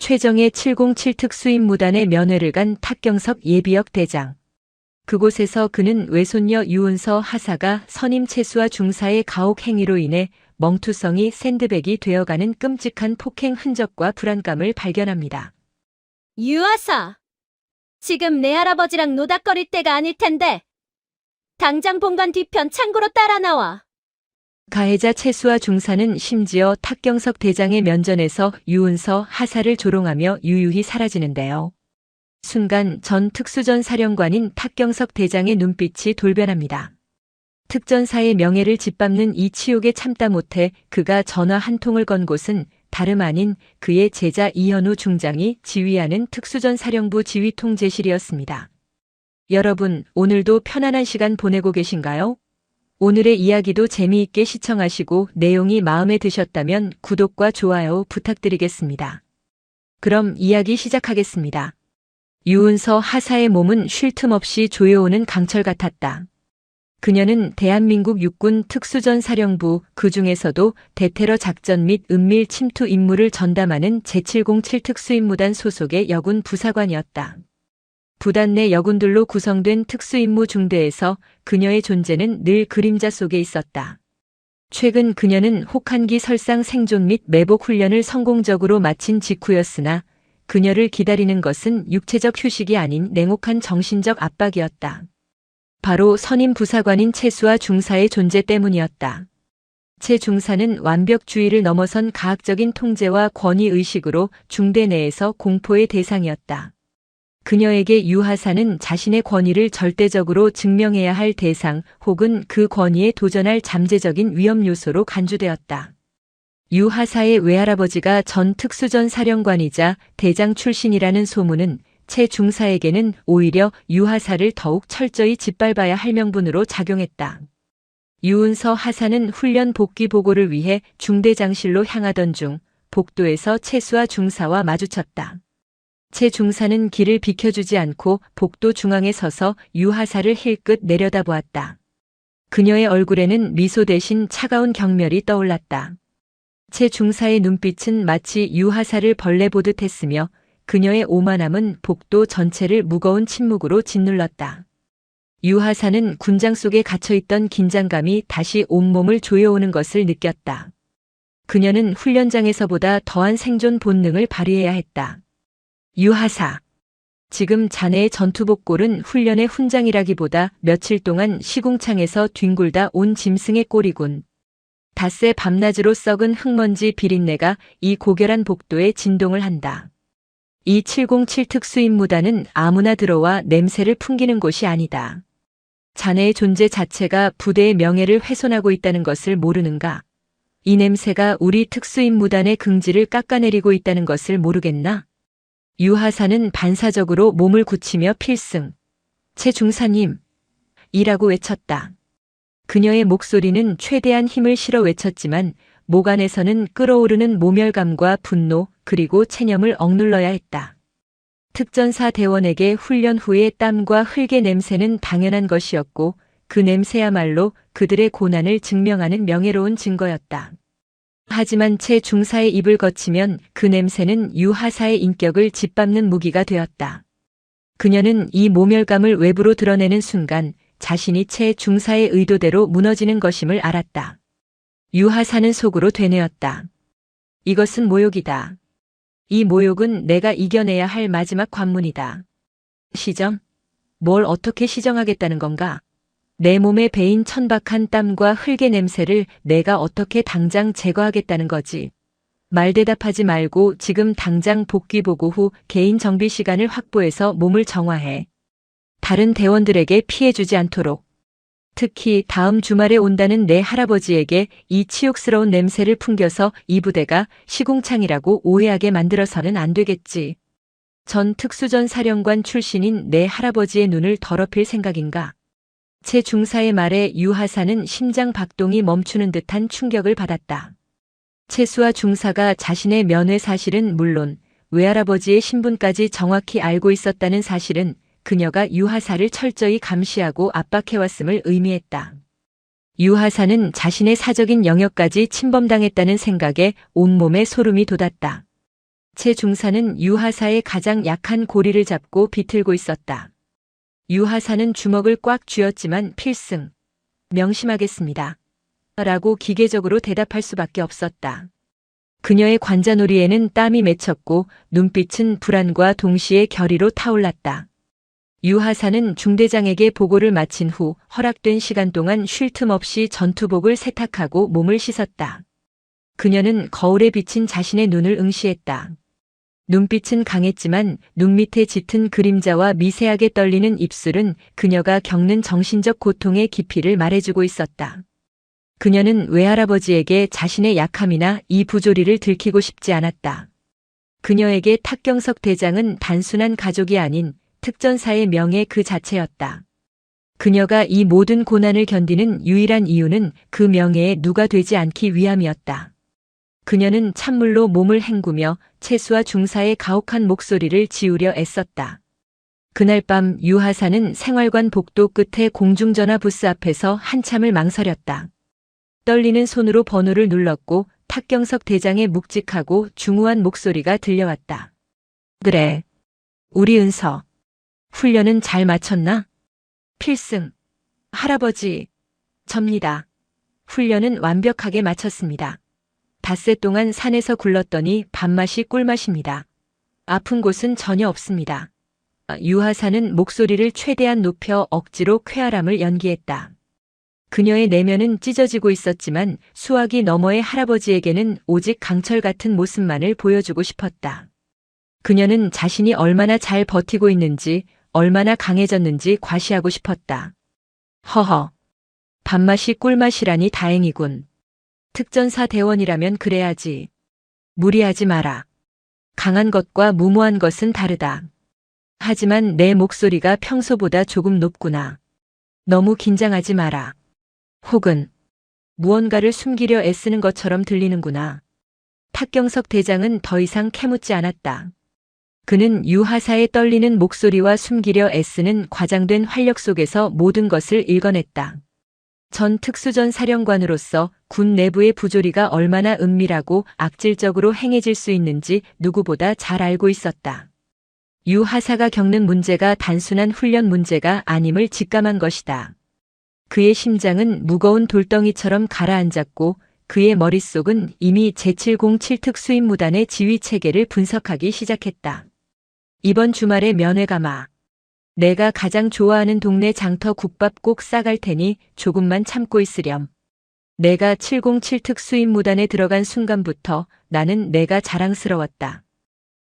최정예 707 특수임무단의 면회를 간 탁경석 예비역 대장. 그곳에서 그는 외손녀 유은서 하사가 선임 채수와 중사의 가혹 행위로 인해 멍투성이 샌드백이 되어가는 끔찍한 폭행 흔적과 불안감을 발견합니다. 유하사, 지금 내 할아버지랑 노닥거릴 때가 아닐 텐데 당장 본관 뒤편 창고로 따라 나와. 가해자 채수와 중사는 심지어 탁경석 대장의 면전에서 유은서 하사를 조롱하며 유유히 사라지는데요. 순간 전 특수전 사령관인 탁경석 대장의 눈빛이 돌변합니다. 특전사의 명예를 짓밟는 이 치욕에 참다 못해 그가 전화 한 통을 건 곳은 다름 아닌 그의 제자 이현우 중장이 지휘하는 특수전 사령부 지휘통제실이었습니다. 여러분, 오늘도 편안한 시간 보내고 계신가요? 오늘의 이야기도 재미있게 시청하시고 내용이 마음에 드셨다면 구독과 좋아요 부탁드리겠습니다. 그럼 이야기 시작하겠습니다. 유은서 하사의 몸은 쉴 틈 없이 조여오는 강철 같았다. 그녀는 대한민국 육군 특수전 사령부, 그중에서도 대테러 작전 및 은밀 침투 임무를 전담하는 제707 특수임무단 소속의 여군 부사관이었다. 부단 내 여군들로 구성된 특수임무 중대에서 그녀의 존재는 늘 그림자 속에 있었다. 최근 그녀는 혹한기 설상 생존 및 매복 훈련을 성공적으로 마친 직후였으나 그녀를 기다리는 것은 육체적 휴식이 아닌 냉혹한 정신적 압박이었다. 바로 선임 부사관인 채수와 중사의 존재 때문이었다. 채 중사는 완벽주의를 넘어선 가학적인 통제와 권위의식으로 중대 내에서 공포의 대상이었다. 그녀에게 유하사는 자신의 권위를 절대적으로 증명해야 할 대상 혹은 그 권위에 도전할 잠재적인 위험 요소로 간주되었다. 유하사의 외할아버지가 전 특수전 사령관이자 대장 출신이라는 소문은 채 중사에게는 오히려 유하사를 더욱 철저히 짓밟아야 할 명분으로 작용했다. 유은서 하사는 훈련 복귀 보고를 위해 중대장실로 향하던 중 복도에서 채수와 중사와 마주쳤다. 채 중사는 길을 비켜주지 않고 복도 중앙에 서서 유하사를 힐끗 내려다보았다. 그녀의 얼굴에는 미소 대신 차가운 경멸이 떠올랐다. 채 중사의 눈빛은 마치 유하사를 벌레 보듯 했으며 그녀의 오만함은 복도 전체를 무거운 침묵으로 짓눌렀다. 유하사는 군장 속에 갇혀있던 긴장감이 다시 온몸을 조여오는 것을 느꼈다. 그녀는 훈련장에서보다 더한 생존 본능을 발휘해야 했다. 유하사, 지금 자네의 전투복골은 훈련의 훈장이라기보다 며칠 동안 시궁창에서 뒹굴다 온 짐승의 꼴이군. 닷새 밤낮으로 썩은 흙먼지 비린내가 이 고결한 복도에 진동을 한다. 이 707 특수임무단은 아무나 들어와 냄새를 풍기는 곳이 아니다. 자네의 존재 자체가 부대의 명예를 훼손하고 있다는 것을 모르는가? 이 냄새가 우리 특수임무단의 긍지를 깎아내리고 있다는 것을 모르겠나? 유하사는 반사적으로 몸을 굳히며 필승, 채 중사님! 이라고 외쳤다. 그녀의 목소리는 최대한 힘을 실어 외쳤지만 목 안에서는 끓어오르는 모멸감과 분노 그리고 체념을 억눌러야 했다. 특전사 대원에게 훈련 후의 땀과 흙의 냄새는 당연한 것이었고 그 냄새야말로 그들의 고난을 증명하는 명예로운 증거였다. 하지만 채 중사의 입을 거치면 그 냄새는 유하사의 인격을 짓밟는 무기가 되었다. 그녀는 이 모멸감을 외부로 드러내는 순간 자신이 채 중사의 의도대로 무너지는 것임을 알았다. 유하사는 속으로 되뇌었다. 이것은 모욕이다. 이 모욕은 내가 이겨내야 할 마지막 관문이다. 시정? 뭘 어떻게 시정하겠다는 건가? 내 몸에 배인 천박한 땀과 흙의 냄새를 내가 어떻게 당장 제거하겠다는 거지. 말대답하지 말고 지금 당장 복귀 보고 후 개인 정비 시간을 확보해서 몸을 정화해. 다른 대원들에게 피해주지 않도록. 특히 다음 주말에 온다는 내 할아버지에게 이 치욕스러운 냄새를 풍겨서 이 부대가 시궁창이라고 오해하게 만들어서는 안 되겠지. 전 특수전 사령관 출신인 내 할아버지의 눈을 더럽힐 생각인가? 채 중사의 말에 유하사는 심장 박동이 멈추는 듯한 충격을 받았다. 채수와 중사가 자신의 면회 사실은 물론 외할아버지의 신분까지 정확히 알고 있었다는 사실은 그녀가 유하사를 철저히 감시하고 압박해왔음을 의미했다. 유하사는 자신의 사적인 영역까지 침범당했다는 생각에 온몸에 소름이 돋았다. 최 중사는 유하사의 가장 약한 고리를 잡고 비틀고 있었다. 유하사는 주먹을 꽉 쥐었지만 필승, 명심하겠습니다. 라고 기계적으로 대답할 수밖에 없었다. 그녀의 관자놀이에는 땀이 맺혔고 눈빛은 불안과 동시에 결의로 타올랐다. 유하사는 중대장에게 보고를 마친 후 허락된 시간 동안 쉴 틈 없이 전투복을 세탁하고 몸을 씻었다. 그녀는 거울에 비친 자신의 눈을 응시했다. 눈빛은 강했지만 눈 밑에 짙은 그림자와 미세하게 떨리는 입술은 그녀가 겪는 정신적 고통의 깊이를 말해주고 있었다. 그녀는 외할아버지에게 자신의 약함이나 이 부조리를 들키고 싶지 않았다. 그녀에게 탁경석 대장은 단순한 가족이 아닌 특전사의 명예 그 자체였다. 그녀가 이 모든 고난을 견디는 유일한 이유는 그 명예에 누가 되지 않기 위함이었다. 그녀는 찬물로 몸을 헹구며 채수와 중사의 가혹한 목소리를 지우려 애썼다. 그날 밤 유하사는 생활관 복도 끝에 공중전화 부스 앞에서 한참을 망설였다. 떨리는 손으로 번호를 눌렀고 탁경석 대장의 묵직하고 중후한 목소리가 들려왔다. 그래. 우리 은서. 훈련은 잘 마쳤나? 필승. 할아버지. 접니다. 훈련은 완벽하게 마쳤습니다. 닷새 동안 산에서 굴렀더니 밥맛이 꿀맛입니다. 아픈 곳은 전혀 없습니다. 유하사는 목소리를 최대한 높여 억지로 쾌활함을 연기했다. 그녀의 내면은 찢어지고 있었지만 수화기 너머의 할아버지에게는 오직 강철 같은 모습만을 보여주고 싶었다. 그녀는 자신이 얼마나 잘 버티고 있는지, 얼마나 강해졌는지 과시하고 싶었다. 허허. 밥맛이 꿀맛이라니 다행이군. 특전사 대원이라면 그래야지. 무리하지 마라. 강한 것과 무모한 것은 다르다. 하지만 내 목소리가 평소보다 조금 높구나. 너무 긴장하지 마라. 혹은 무언가를 숨기려 애쓰는 것처럼 들리는구나. 탁경석 대장은 더 이상 캐묻지 않았다. 그는 유하사의 떨리는 목소리와 숨기려 애쓰는 과장된 활력 속에서 모든 것을 읽어냈다. 전 특수전 사령관으로서 군 내부의 부조리가 얼마나 은밀하고 악질적으로 행해질 수 있는지 누구보다 잘 알고 있었다. 유하사가 겪는 문제가 단순한 훈련 문제가 아님을 직감한 것이다. 그의 심장은 무거운 돌덩이처럼 가라앉았고 그의 머릿속은 이미 제707 특수임무단의 지휘체계를 분석하기 시작했다. 이번 주말에 면회 가마. 내가 가장 좋아하는 동네 장터 국밥 꼭 싸갈 테니 조금만 참고 있으렴. 내가 707 특수임무단에 들어간 순간부터 나는 내가 자랑스러웠다.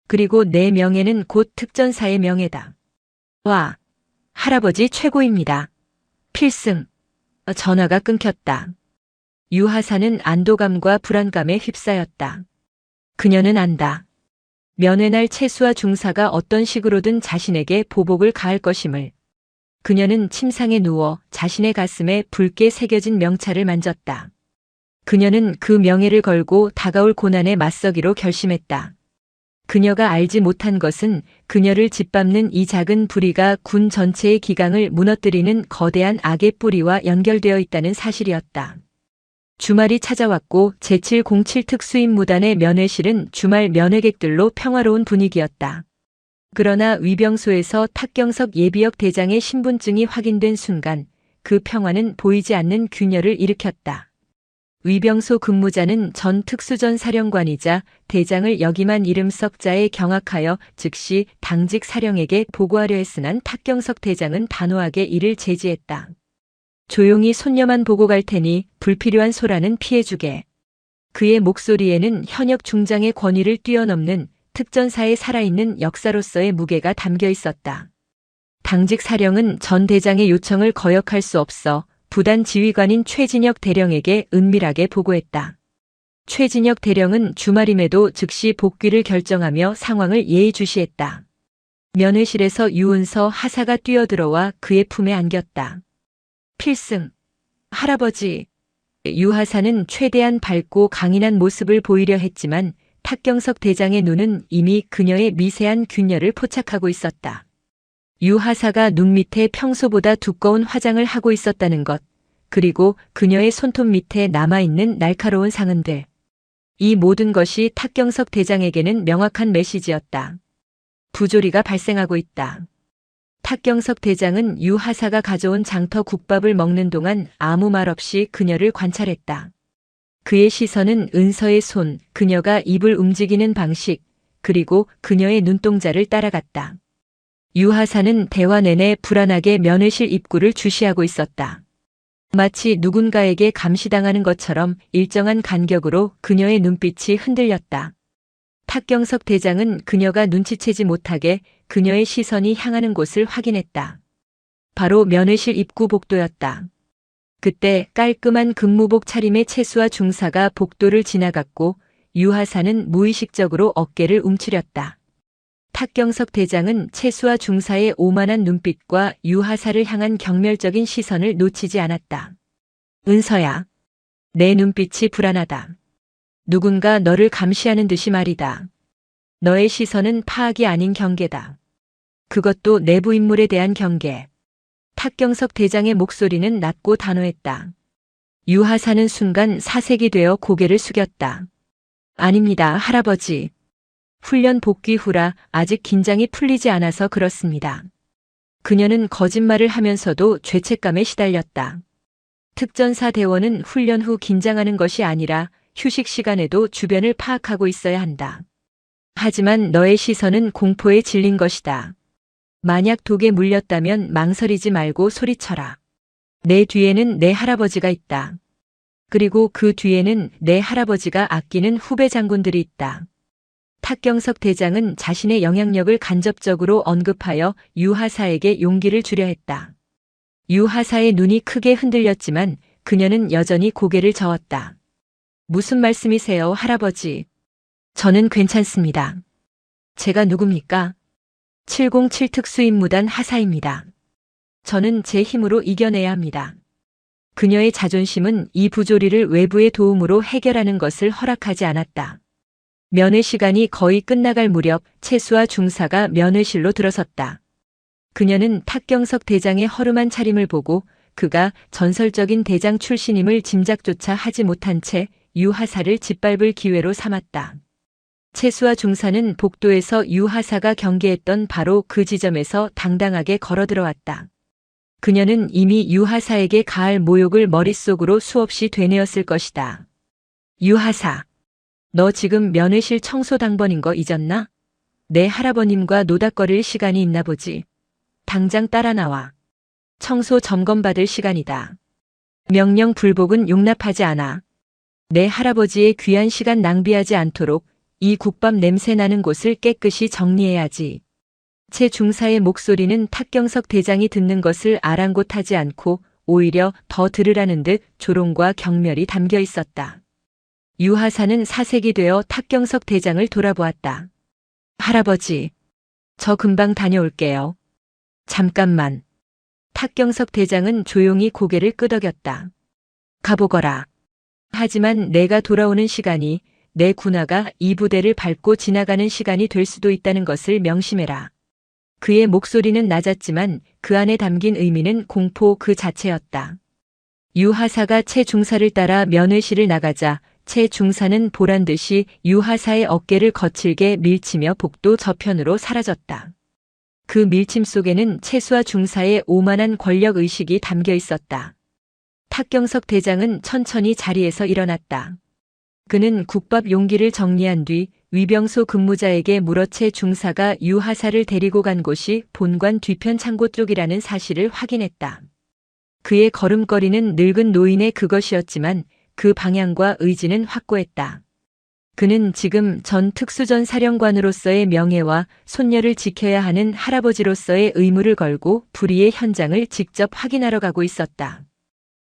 그리고 내 명예는 곧 특전사의 명예다. 와, 할아버지 최고입니다. 필승. 전화가 끊겼다. 유하사는 안도감과 불안감에 휩싸였다. 그녀는 안다. 면회날 채수와 중사가 어떤 식으로든 자신에게 보복을 가할 것임을. 그녀는 침상에 누워 자신의 가슴에 붉게 새겨진 명찰을 만졌다. 그녀는 그 명예를 걸고 다가올 고난에 맞서기로 결심했다. 그녀가 알지 못한 것은 그녀를 짓밟는 이 작은 부리가 군 전체의 기강을 무너뜨리는 거대한 악의 뿌리와 연결되어 있다는 사실이었다. 주말이 찾아왔고 제707 특수임무단의 면회실은 주말 면회객들로 평화로운 분위기였다. 그러나 위병소에서 탁경석 예비역 대장의 신분증이 확인된 순간 그 평화는 보이지 않는 균열을 일으켰다. 위병소 근무자는 전 특수전 사령관이자 대장을 역임한 이름 석자에 경악하여 즉시 당직 사령에게 보고하려 했으나 탁경석 대장은 단호하게 이를 제지했다. 조용히 손녀만 보고 갈 테니 불필요한 소란은 피해주게. 그의 목소리에는 현역 중장의 권위를 뛰어넘는 특전사에 살아있는 역사로서의 무게가 담겨 있었다. 당직 사령은 전 대장의 요청을 거역할 수 없어 부단 지휘관인 최진혁 대령에게 은밀하게 보고했다. 최진혁 대령은 주말임에도 즉시 복귀를 결정하며 상황을 예의주시했다. 면회실에서 유은서 하사가 뛰어들어와 그의 품에 안겼다. 필승. 할아버지. 유하사는 최대한 밝고 강인한 모습을 보이려 했지만 탁경석 대장의 눈은 이미 그녀의 미세한 균열을 포착하고 있었다. 유하사가 눈 밑에 평소보다 두꺼운 화장을 하고 있었다는 것, 그리고 그녀의 손톱 밑에 남아있는 날카로운 상흔들. 이 모든 것이 탁경석 대장에게는 명확한 메시지였다. 부조리가 발생하고 있다. 탁경석 대장은 유하사가 가져온 장터 국밥을 먹는 동안 아무 말 없이 그녀를 관찰했다. 그의 시선은 은서의 손, 그녀가 입을 움직이는 방식, 그리고 그녀의 눈동자를 따라갔다. 유하사는 대화 내내 불안하게 면회실 입구를 주시하고 있었다. 마치 누군가에게 감시당하는 것처럼 일정한 간격으로 그녀의 눈빛이 흔들렸다. 탁경석 대장은 그녀가 눈치채지 못하게 그녀의 시선이 향하는 곳을 확인했다. 바로 면회실 입구 복도였다. 그때 깔끔한 근무복 차림의 채수와 중사가 복도를 지나갔고 유하사는 무의식적으로 어깨를 움츠렸다. 탁경석 대장은 채수와 중사의 오만한 눈빛과 유하사를 향한 경멸적인 시선을 놓치지 않았다. 은서야. 내 눈빛이 불안하다. 누군가 너를 감시하는 듯이 말이다. 너의 시선은 파악이 아닌 경계다. 그것도 내부 인물에 대한 경계. 탁경석 대장의 목소리는 낮고 단호했다. 유하사는 순간 사색이 되어 고개를 숙였다. 아닙니다, 할아버지. 훈련 복귀 후라 아직 긴장이 풀리지 않아서 그렇습니다. 그녀는 거짓말을 하면서도 죄책감에 시달렸다. 특전사 대원은 훈련 후 긴장하는 것이 아니라 휴식 시간에도 주변을 파악하고 있어야 한다. 하지만 너의 시선은 공포에 질린 것이다. 만약 독에 물렸다면 망설이지 말고 소리쳐라. 내 뒤에는 내 할아버지가 있다. 그리고 그 뒤에는 내 할아버지가 아끼는 후배 장군들이 있다. 탁경석 대장은 자신의 영향력을 간접적으로 언급하여 유하사에게 용기를 주려 했다. 유하사의 눈이 크게 흔들렸지만 그녀는 여전히 고개를 저었다. 무슨 말씀이세요, 할아버지? 저는 괜찮습니다. 제가 누굽니까? 707 특수임무단 하사입니다. 저는 제 힘으로 이겨내야 합니다. 그녀의 자존심은 이 부조리를 외부의 도움으로 해결하는 것을 허락하지 않았다. 면회 시간이 거의 끝나갈 무렵 채수와 중사가 면회실로 들어섰다. 그녀는 탁경석 대장의 허름한 차림을 보고 그가 전설적인 대장 출신임을 짐작조차 하지 못한 채 유하사를 짓밟을 기회로 삼았다. 채수와 중사는 복도에서 유하사가 경계했던 바로 그 지점에서 당당하게 걸어 들어왔다. 그녀는 이미 유하사에게 가할 모욕을 머릿속으로 수없이 되뇌었을 것이다. 유하사, 너 지금 면회실 청소 당번인 거 잊었나? 내 할아버님과 노닥거릴 시간이 있나 보지. 당장 따라 나와. 청소 점검받을 시간이다. 명령 불복은 용납하지 않아. 내 할아버지의 귀한 시간 낭비하지 않도록 이 국밥 냄새 나는 곳을 깨끗이 정리해야지. 채 중사의 목소리는 탁경석 대장이 듣는 것을 아랑곳하지 않고 오히려 더 들으라는 듯 조롱과 경멸이 담겨 있었다. 유하사는 사색이 되어 탁경석 대장을 돌아보았다. 할아버지, 저 금방 다녀올게요. 잠깐만. 탁경석 대장은 조용히 고개를 끄덕였다. 가보거라. 하지만 내가 돌아오는 시간이 내 군화가 이 부대를 밟고 지나가는 시간이 될 수도 있다는 것을 명심해라. 그의 목소리는 낮았지만 그 안에 담긴 의미는 공포 그 자체였다. 유하사가 채 중사를 따라 면회실을 나가자 채 중사는 보란듯이 유하사의 어깨를 거칠게 밀치며 복도 저편으로 사라졌다. 그 밀침 속에는 채수와 중사의 오만한 권력의식이 담겨 있었다. 탁경석 대장은 천천히 자리에서 일어났다. 그는 국밥 용기를 정리한 뒤 위병소 근무자에게 물어 채 중사가 유하사를 데리고 간 곳이 본관 뒤편 창고 쪽이라는 사실을 확인했다. 그의 걸음걸이는 늙은 노인의 그것이었지만 그 방향과 의지는 확고했다. 그는 지금 전 특수전 사령관으로서의 명예와 손녀를 지켜야 하는 할아버지로서의 의무를 걸고 불의의 현장을 직접 확인하러 가고 있었다.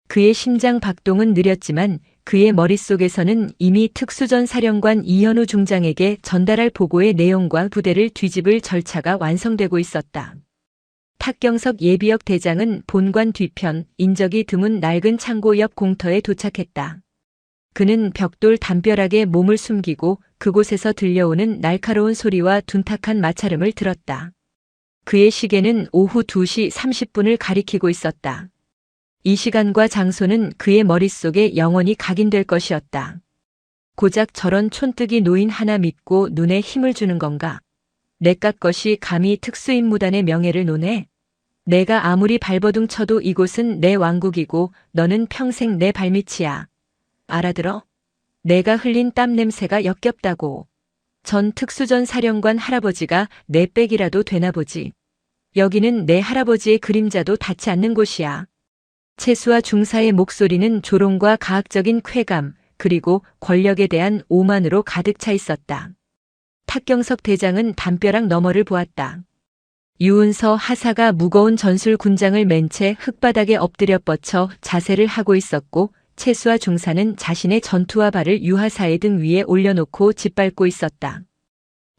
그의 심장 박동은 느렸지만 그의 머릿속에서는 이미 특수전 사령관 이현우 중장에게 전달할 보고의 내용과 부대를 뒤집을 절차가 완성되고 있었다. 탁경석 예비역 대장은 본관 뒤편 인적이 드문 낡은 창고 옆 공터에 도착했다. 그는 벽돌 담벼락에 몸을 숨기고 그곳에서 들려오는 날카로운 소리와 둔탁한 마찰음을 들었다. 그의 시계는 오후 2시 30분을 가리키고 있었다. 이 시간과 장소는 그의 머릿속에 영원히 각인될 것이었다. 고작 저런 촌뜨기 노인 하나 믿고 눈에 힘을 주는 건가? 내깟 것이 감히 특수임무단의 명예를 노네? 내가 아무리 발버둥 쳐도 이곳은 내 왕국이고 너는 평생 내 발밑이야. 알아들어? 내가 흘린 땀 냄새가 역겹다고. 전 특수전 사령관 할아버지가 내 백이라도 되나 보지. 여기는 내 할아버지의 그림자도 닿지 않는 곳이야. 채수와 중사의 목소리는 조롱과 가학적인 쾌감, 그리고 권력에 대한 오만으로 가득 차 있었다. 탁경석 대장은 담벼락 너머를 보았다. 유은서 하사가 무거운 전술 군장을 맨 채 흙바닥에 엎드려 뻗쳐 자세를 하고 있었고, 채수와 중사는 자신의 전투화 발을 유하사의 등 위에 올려놓고 짓밟고 있었다.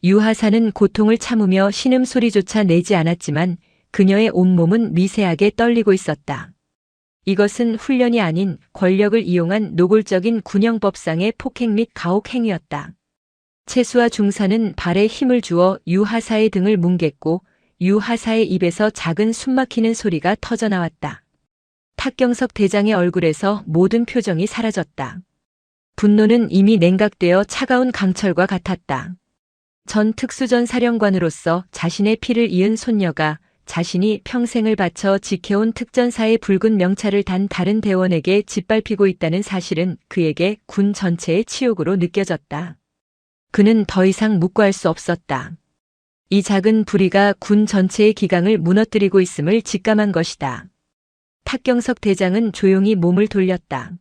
유하사는 고통을 참으며 신음소리조차 내지 않았지만 그녀의 온몸은 미세하게 떨리고 있었다. 이것은 훈련이 아닌 권력을 이용한 노골적인 군형법상의 폭행 및 가혹 행위였다. 채수와 중사는 발에 힘을 주어 유하사의 등을 뭉갰고 유하사의 입에서 작은 숨막히는 소리가 터져나왔다. 탁경석 대장의 얼굴에서 모든 표정이 사라졌다. 분노는 이미 냉각되어 차가운 강철과 같았다. 전 특수전 사령관으로서 자신의 피를 이은 손녀가 자신이 평생을 바쳐 지켜온 특전사의 붉은 명찰을 단 다른 대원에게 짓밟히고 있다는 사실은 그에게 군 전체의 치욕으로 느껴졌다. 그는 더 이상 묵과할 수 없었다. 이 작은 불의가 군 전체의 기강을 무너뜨리고 있음을 직감한 것이다. 탁경석 대장은 조용히 몸을 돌렸다.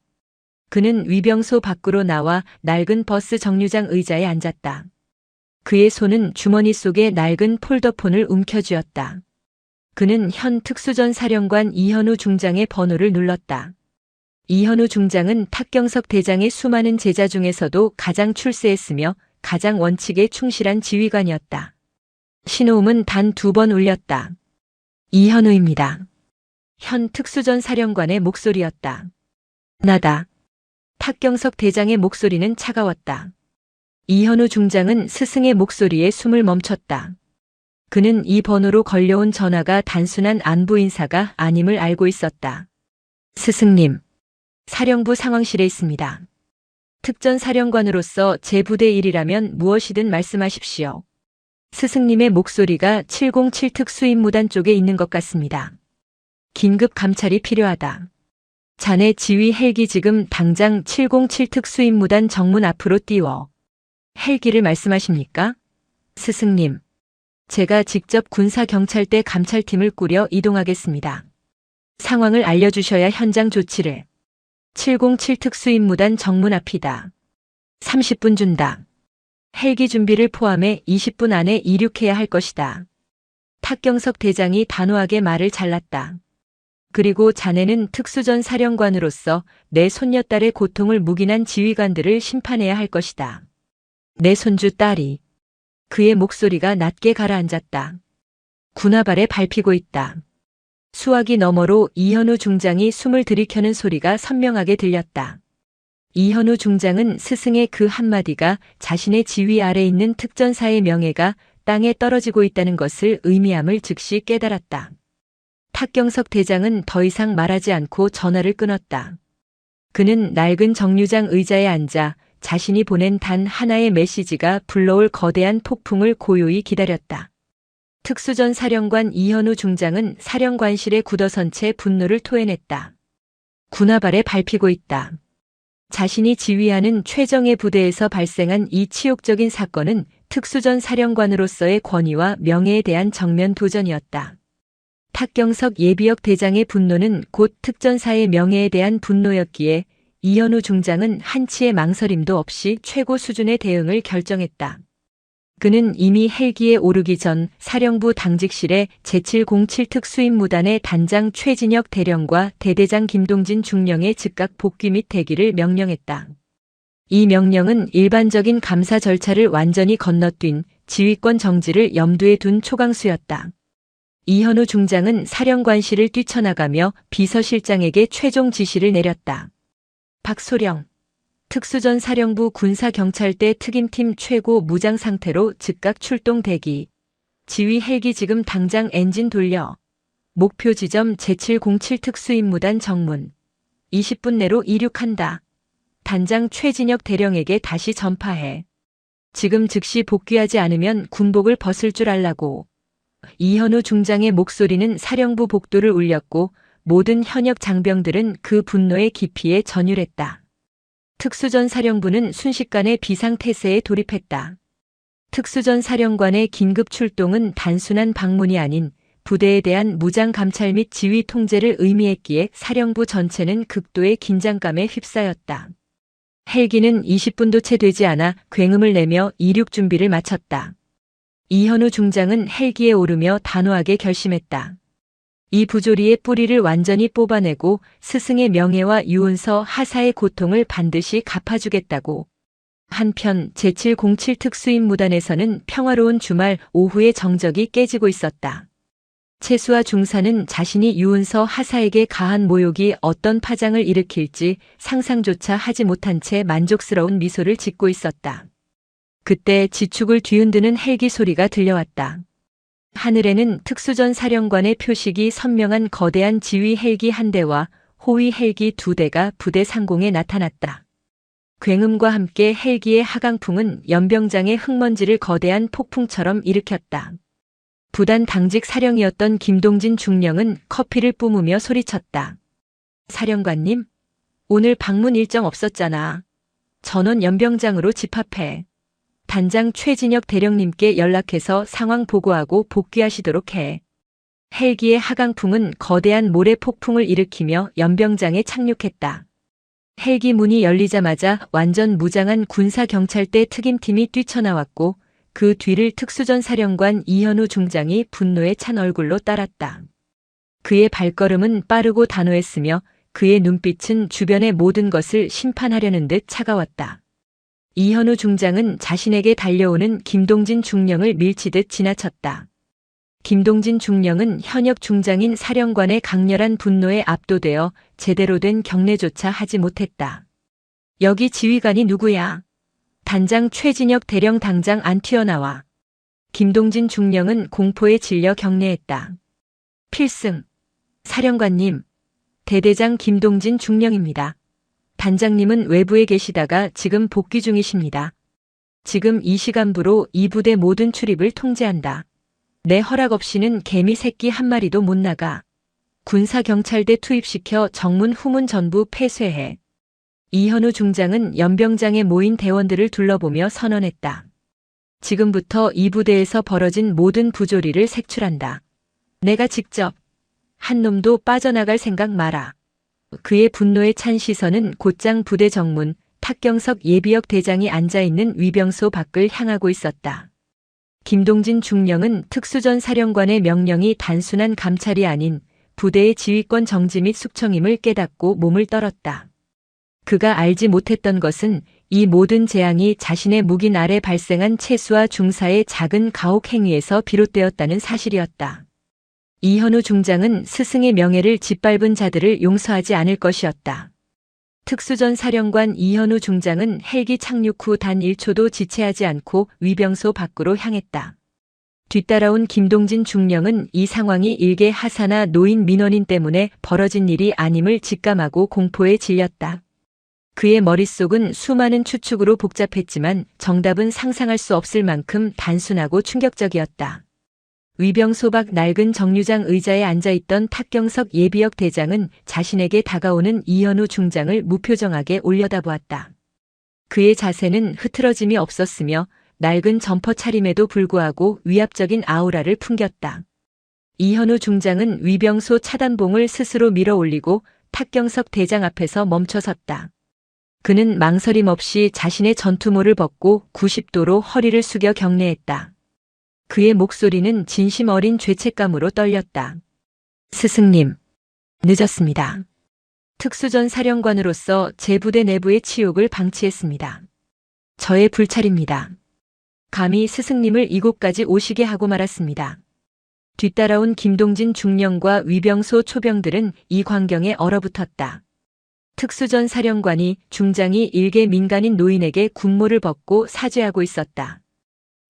그는 위병소 밖으로 나와 낡은 버스 정류장 의자에 앉았다. 그의 손은 주머니 속에 낡은 폴더폰을 움켜쥐었다. 그는 현 특수전 사령관 이현우 중장의 번호를 눌렀다. 이현우 중장은 탁경석 대장의 수많은 제자 중에서도 가장 출세했으며 가장 원칙에 충실한 지휘관이었다. 신호음은 단 2번 울렸다. 이현우입니다. 현 특수전 사령관의 목소리였다. 나다. 탁경석 대장의 목소리는 차가웠다. 이현우 중장은 스승의 목소리에 숨을 멈췄다. 그는 이 번호로 걸려온 전화가 단순한 안부 인사가 아님을 알고 있었다. 스승님, 사령부 상황실에 있습니다. 특전 사령관으로서 제 부대 일이라면 무엇이든 말씀하십시오. 스승님의 목소리가 707 특수임무단 쪽에 있는 것 같습니다. 긴급 감찰이 필요하다. 자네 지휘 헬기 지금 당장 707 특수임무단 정문 앞으로 띄워. 헬기를 말씀하십니까? 스승님, 제가 직접 군사경찰대 감찰팀을 꾸려 이동하겠습니다. 상황을 알려주셔야 현장 조치를. 707 특수임무단 정문 앞이다. 30분 준다. 헬기 준비를 포함해 20분 안에 이륙해야 할 것이다. 탁경석 대장이 단호하게 말을 잘랐다. 그리고 자네는 특수전 사령관으로서 내 손녀딸의 고통을 묵인한 지휘관들을 심판해야 할 것이다. 내 손주 딸이. 그의 목소리가 낮게 가라앉았다. 군화발에 밟히고 있다. 수화기 너머로 이현우 중장이 숨을 들이켜는 소리가 선명하게 들렸다. 이현우 중장은 스승의 그 한마디가 자신의 지휘 아래 있는 특전사의 명예가 땅에 떨어지고 있다는 것을 의미함을 즉시 깨달았다. 탁경석 대장은 더 이상 말하지 않고 전화를 끊었다. 그는 낡은 정류장 의자에 앉아 자신이 보낸 단 하나의 메시지가 불러올 거대한 폭풍을 고요히 기다렸다. 특수전 사령관 이현우 중장은 사령관실에 굳어선 채 분노를 토해냈다. 군화발에 밟히고 있다. 자신이 지휘하는 최정예 부대에서 발생한 이 치욕적인 사건은 특수전 사령관으로서의 권위와 명예에 대한 정면 도전이었다. 탁경석 예비역 대장의 분노는 곧 특전사의 명예에 대한 분노였기에 이현우 중장은 한치의 망설임도 없이 최고 수준의 대응을 결정했다. 그는 이미 헬기에 오르기 전 사령부 당직실에 제707 특수임무단의 단장 최진혁 대령과 대대장 김동진 중령의 즉각 복귀 및 대기를 명령했다. 이 명령은 일반적인 감사 절차를 완전히 건너뛴 지휘권 정지를 염두에 둔 초강수였다. 이현우 중장은 사령관실을 뛰쳐나가며 비서실장에게 최종 지시를 내렸다. 박소령, 특수전 사령부 군사경찰대 특임팀 최고 무장 상태로 즉각 출동 대기. 지휘 헬기 지금 당장 엔진 돌려. 목표 지점 제707 특수임무단 정문. 20분 내로 이륙한다. 단장 최진혁 대령에게 다시 전파해. 지금 즉시 복귀하지 않으면 군복을 벗을 줄 알라고. 이현우 중장의 목소리는 사령부 복도를 울렸고 모든 현역 장병들은 그 분노의 깊이에 전율했다. 특수전 사령부는 순식간에 비상태세에 돌입했다. 특수전 사령관의 긴급 출동은 단순한 방문이 아닌 부대에 대한 무장 감찰 및 지휘 통제를 의미했기에 사령부 전체는 극도의 긴장감에 휩싸였다. 헬기는 20분도 채 되지 않아 굉음을 내며 이륙 준비를 마쳤다. 이현우 중장은 헬기에 오르며 단호하게 결심했다. 이 부조리의 뿌리를 완전히 뽑아내고 스승의 명예와 유은서 하사의 고통을 반드시 갚아주겠다고. 한편 제707 특수임무단에서는 평화로운 주말 오후의 정적이 깨지고 있었다. 채수와 중사는 자신이 유은서 하사에게 가한 모욕이 어떤 파장을 일으킬지 상상조차 하지 못한 채 만족스러운 미소를 짓고 있었다. 그때 지축을 뒤흔드는 헬기 소리가 들려왔다. 하늘에는 특수전 사령관의 표식이 선명한 거대한 지휘 헬기 한 대와 호위 헬기 2대가 부대 상공에 나타났다. 굉음과 함께 헬기의 하강풍은 연병장의 흙먼지를 거대한 폭풍처럼 일으켰다. 부단 당직 사령이었던 김동진 중령은 커피를 뿜으며 소리쳤다. 사령관님, 오늘 방문 일정 없었잖아. 전원 연병장으로 집합해. 단장 최진혁 대령님께 연락해서 상황 보고하고 복귀하시도록 해. 헬기의 하강풍은 거대한 모래 폭풍을 일으키며 연병장에 착륙했다. 헬기 문이 열리자마자 완전 무장한 군사경찰대 특임팀이 뛰쳐나왔고 그 뒤를 특수전 사령관 이현우 중장이 분노에 찬 얼굴로 따랐다. 그의 발걸음은 빠르고 단호했으며 그의 눈빛은 주변의 모든 것을 심판하려는 듯 차가웠다. 이현우 중장은 자신에게 달려오는 김동진 중령을 밀치듯 지나쳤다. 김동진 중령은 현역 중장인 사령관의 강렬한 분노에 압도되어 제대로 된 경례조차 하지 못했다. 여기 지휘관이 누구야? 단장 최진혁 대령 당장 안 튀어나와. 김동진 중령은 공포에 질려 경례했다. 필승. 사령관님. 대대장 김동진 중령입니다. 단장님은 외부에 계시다가 지금 복귀 중이십니다. 지금 이 시간부로 이 부대 모든 출입을 통제한다. 내 허락 없이는 개미 새끼 한 마리도 못 나가. 군사경찰대 투입시켜 정문 후문 전부 폐쇄해. 이현우 중장은 연병장에 모인 대원들을 둘러보며 선언했다. 지금부터 이 부대에서 벌어진 모든 부조리를 색출한다. 내가 직접. 한 놈도 빠져나갈 생각 마라. 그의 분노에 찬 시선은 곧장 부대 정문, 탁경석 예비역 대장이 앉아있는 위병소 밖을 향하고 있었다. 김동진 중령은 특수전 사령관의 명령이 단순한 감찰이 아닌 부대의 지휘권 정지 및 숙청임을 깨닫고 몸을 떨었다. 그가 알지 못했던 것은 이 모든 재앙이 자신의 묵인 아래 발생한 채수와 중사의 작은 가혹 행위에서 비롯되었다는 사실이었다. 이현우 중장은 스승의 명예를 짓밟은 자들을 용서하지 않을 것이었다. 특수전 사령관 이현우 중장은 헬기 착륙 후 단 1초도 지체하지 않고 위병소 밖으로 향했다. 뒤따라온 김동진 중령은 이 상황이 일개 하사나 노인 민원인 때문에 벌어진 일이 아님을 직감하고 공포에 질렸다. 그의 머릿속은 수많은 추측으로 복잡했지만 정답은 상상할 수 없을 만큼 단순하고 충격적이었다. 위병소 밖 낡은 정류장 의자에 앉아있던 탁경석 예비역 대장은 자신에게 다가오는 이현우 중장을 무표정하게 올려다보았다. 그의 자세는 흐트러짐이 없었으며 낡은 점퍼 차림에도 불구하고 위압적인 아우라를 풍겼다. 이현우 중장은 위병소 차단봉을 스스로 밀어 올리고 탁경석 대장 앞에서 멈춰섰다. 그는 망설임 없이 자신의 전투모를 벗고 90도로 허리를 숙여 경례했다. 그의 목소리는 진심 어린 죄책감으로 떨렸다. 스승님, 늦었습니다. 특수전 사령관으로서 제 부대 내부의 치욕을 방치했습니다. 저의 불찰입니다. 감히 스승님을 이곳까지 오시게 하고 말았습니다. 뒤따라온 김동진 중령과 위병소 초병들은 이 광경에 얼어붙었다. 특수전 사령관이 중장이 일개 민간인 노인에게 군모를 벗고 사죄하고 있었다.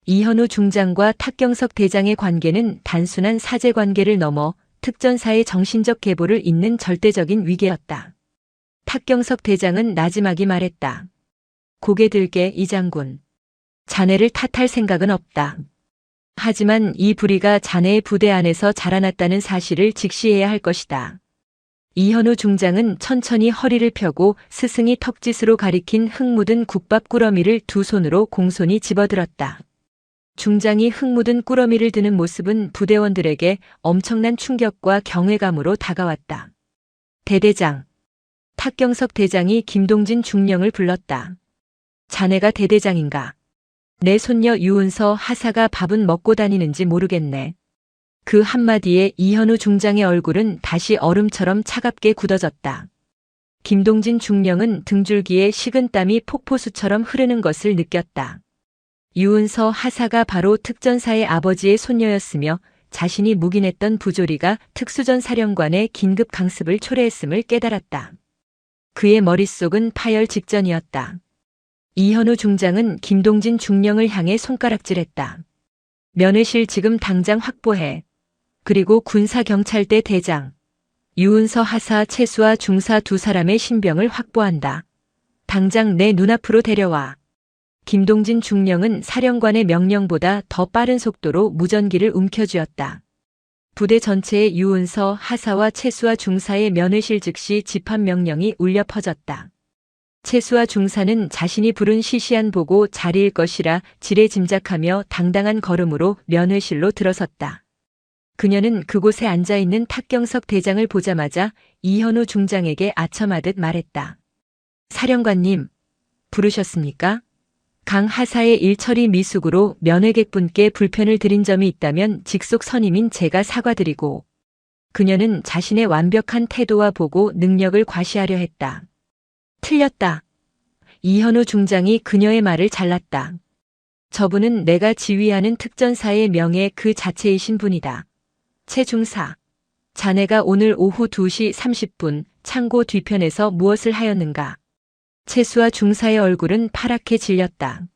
이현우 중장과 탁경석 대장의 관계는 단순한 사제 관계를 넘어 특전사의 정신적 계보를 잇는 절대적인 위계였다. 탁경석 대장은 나지막이 말했다. 고개 들게 이 장군. 자네를 탓할 생각은 없다. 하지만 이 불의가 자네의 부대 안에서 자라났다는 사실을 직시해야 할 것이다. 이현우 중장은 천천히 허리를 펴고 스승이 턱짓으로 가리킨 흙 묻은 국밥 꾸러미를 두 손으로 공손히 집어들었다. 중장이 흙 묻은 꾸러미를 드는 모습은 부대원들에게 엄청난 충격과 경외감으로 다가왔다. 대대장. 탁경석 대장이 김동진 중령을 불렀다. 자네가 대대장인가? 내 손녀 유은서 하사가 밥은 먹고 다니는지 모르겠네. 그 한마디에 이현우 중장의 얼굴은 다시 얼음처럼 차갑게 굳어졌다. 김동진 중령은 등줄기에 식은땀이 폭포수처럼 흐르는 것을 느꼈다. 유은서 하사가 바로 특전사의 아버지의 손녀였으며 자신이 묵인했던 부조리가 특수전 사령관의 긴급 강습을 초래했음을 깨달았다. 그의 머릿속은 파열 직전이었다. 이현우 중장은 김동진 중령을 향해 손가락질했다. 면회실 지금 당장 확보해. 그리고 군사경찰대 대장. 유은서 하사 채수와 중사 두 사람의 신병을 확보한다. 당장 내 눈앞으로 데려와. 김동진 중령은 사령관의 명령보다 더 빠른 속도로 무전기를 움켜쥐었다. 부대 전체에 유은서 하사와 채수와 중사의 면회실 즉시 집합 명령이 울려 퍼졌다. 채수와 중사는 자신이 부른 시시한 보고 자리일 것이라 지레짐작하며 당당한 걸음으로 면회실로 들어섰다. 그녀는 그곳에 앉아있는 탁경석 대장을 보자마자 이현우 중장에게 아첨하듯 말했다. 사령관님, 부르셨습니까? 강 하사의 일처리 미숙으로 면회객분께 불편을 드린 점이 있다면 직속 선임인 제가 사과드리고. 그녀는 자신의 완벽한 태도와 보고 능력을 과시하려 했다. 틀렸다. 이현우 중장이 그녀의 말을 잘랐다. 저분은 내가 지휘하는 특전사의 명예 그 자체이신 분이다. 최 중사. 자네가 오늘 오후 2시 30분 창고 뒤편에서 무엇을 하였는가? 채수와 중사의 얼굴은 파랗게 질렸다.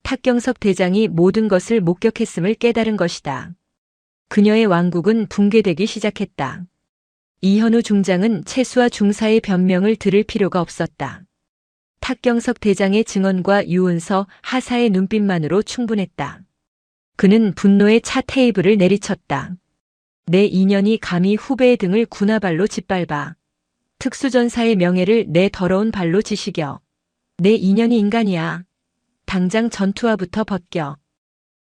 탁경석 대장이 모든 것을 목격했음을 깨달은 것이다. 그녀의 왕국은 붕괴되기 시작했다. 이현우 중장은 채수와 중사의 변명을 들을 필요가 없었다. 탁경석 대장의 증언과 유은서 하사의 눈빛만으로 충분했다. 그는 분노의 차 테이블을 내리쳤다. 내 인연이 감히 후배의 등을 군화발로 짓밟아. 특수전사의 명예를 내 더러운 발로 지시겨. 내 인연이 인간이야. 당장 전투화부터 벗겨.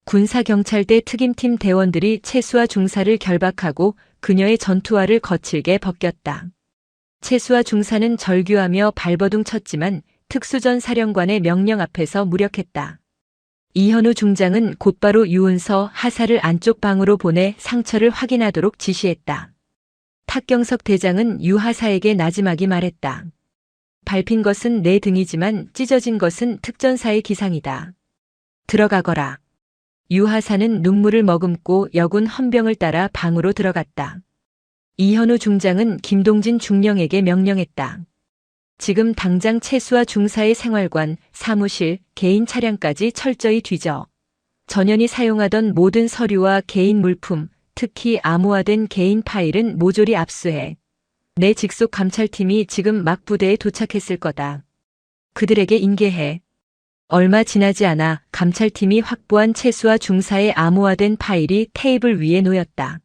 군사경찰대 특임팀 대원들이 채수와 중사를 결박하고 그녀의 전투화를 거칠게 벗겼다. 채수와 중사는 절규하며 발버둥 쳤지만 특수전 사령관의 명령 앞에서 무력했다. 이현우 중장은 곧바로 유은서 하사를 안쪽 방으로 보내 상처를 확인하도록 지시했다. 탁경석 대장은 유 하사에게 나지막이 말했다. 밟힌 것은 내 등이지만 찢어진 것은 특전사의 기상이다. 들어가거라. 유 하사는 눈물을 머금고 여군 헌병을 따라 방으로 들어갔다. 이현우 중장은 김동진 중령에게 명령했다. 지금 당장 채수와 중사의 생활관, 사무실, 개인 차량까지 철저히 뒤져. 전현이 사용하던 모든 서류와 개인 물품, 특히 암호화된 개인 파일은 모조리 압수해. 내 직속 감찰팀이 지금 막 부대에 도착했을 거다. 그들에게 인계해. 얼마 지나지 않아 감찰팀이 확보한 채수와 중사의 암호화된 파일이 테이블 위에 놓였다.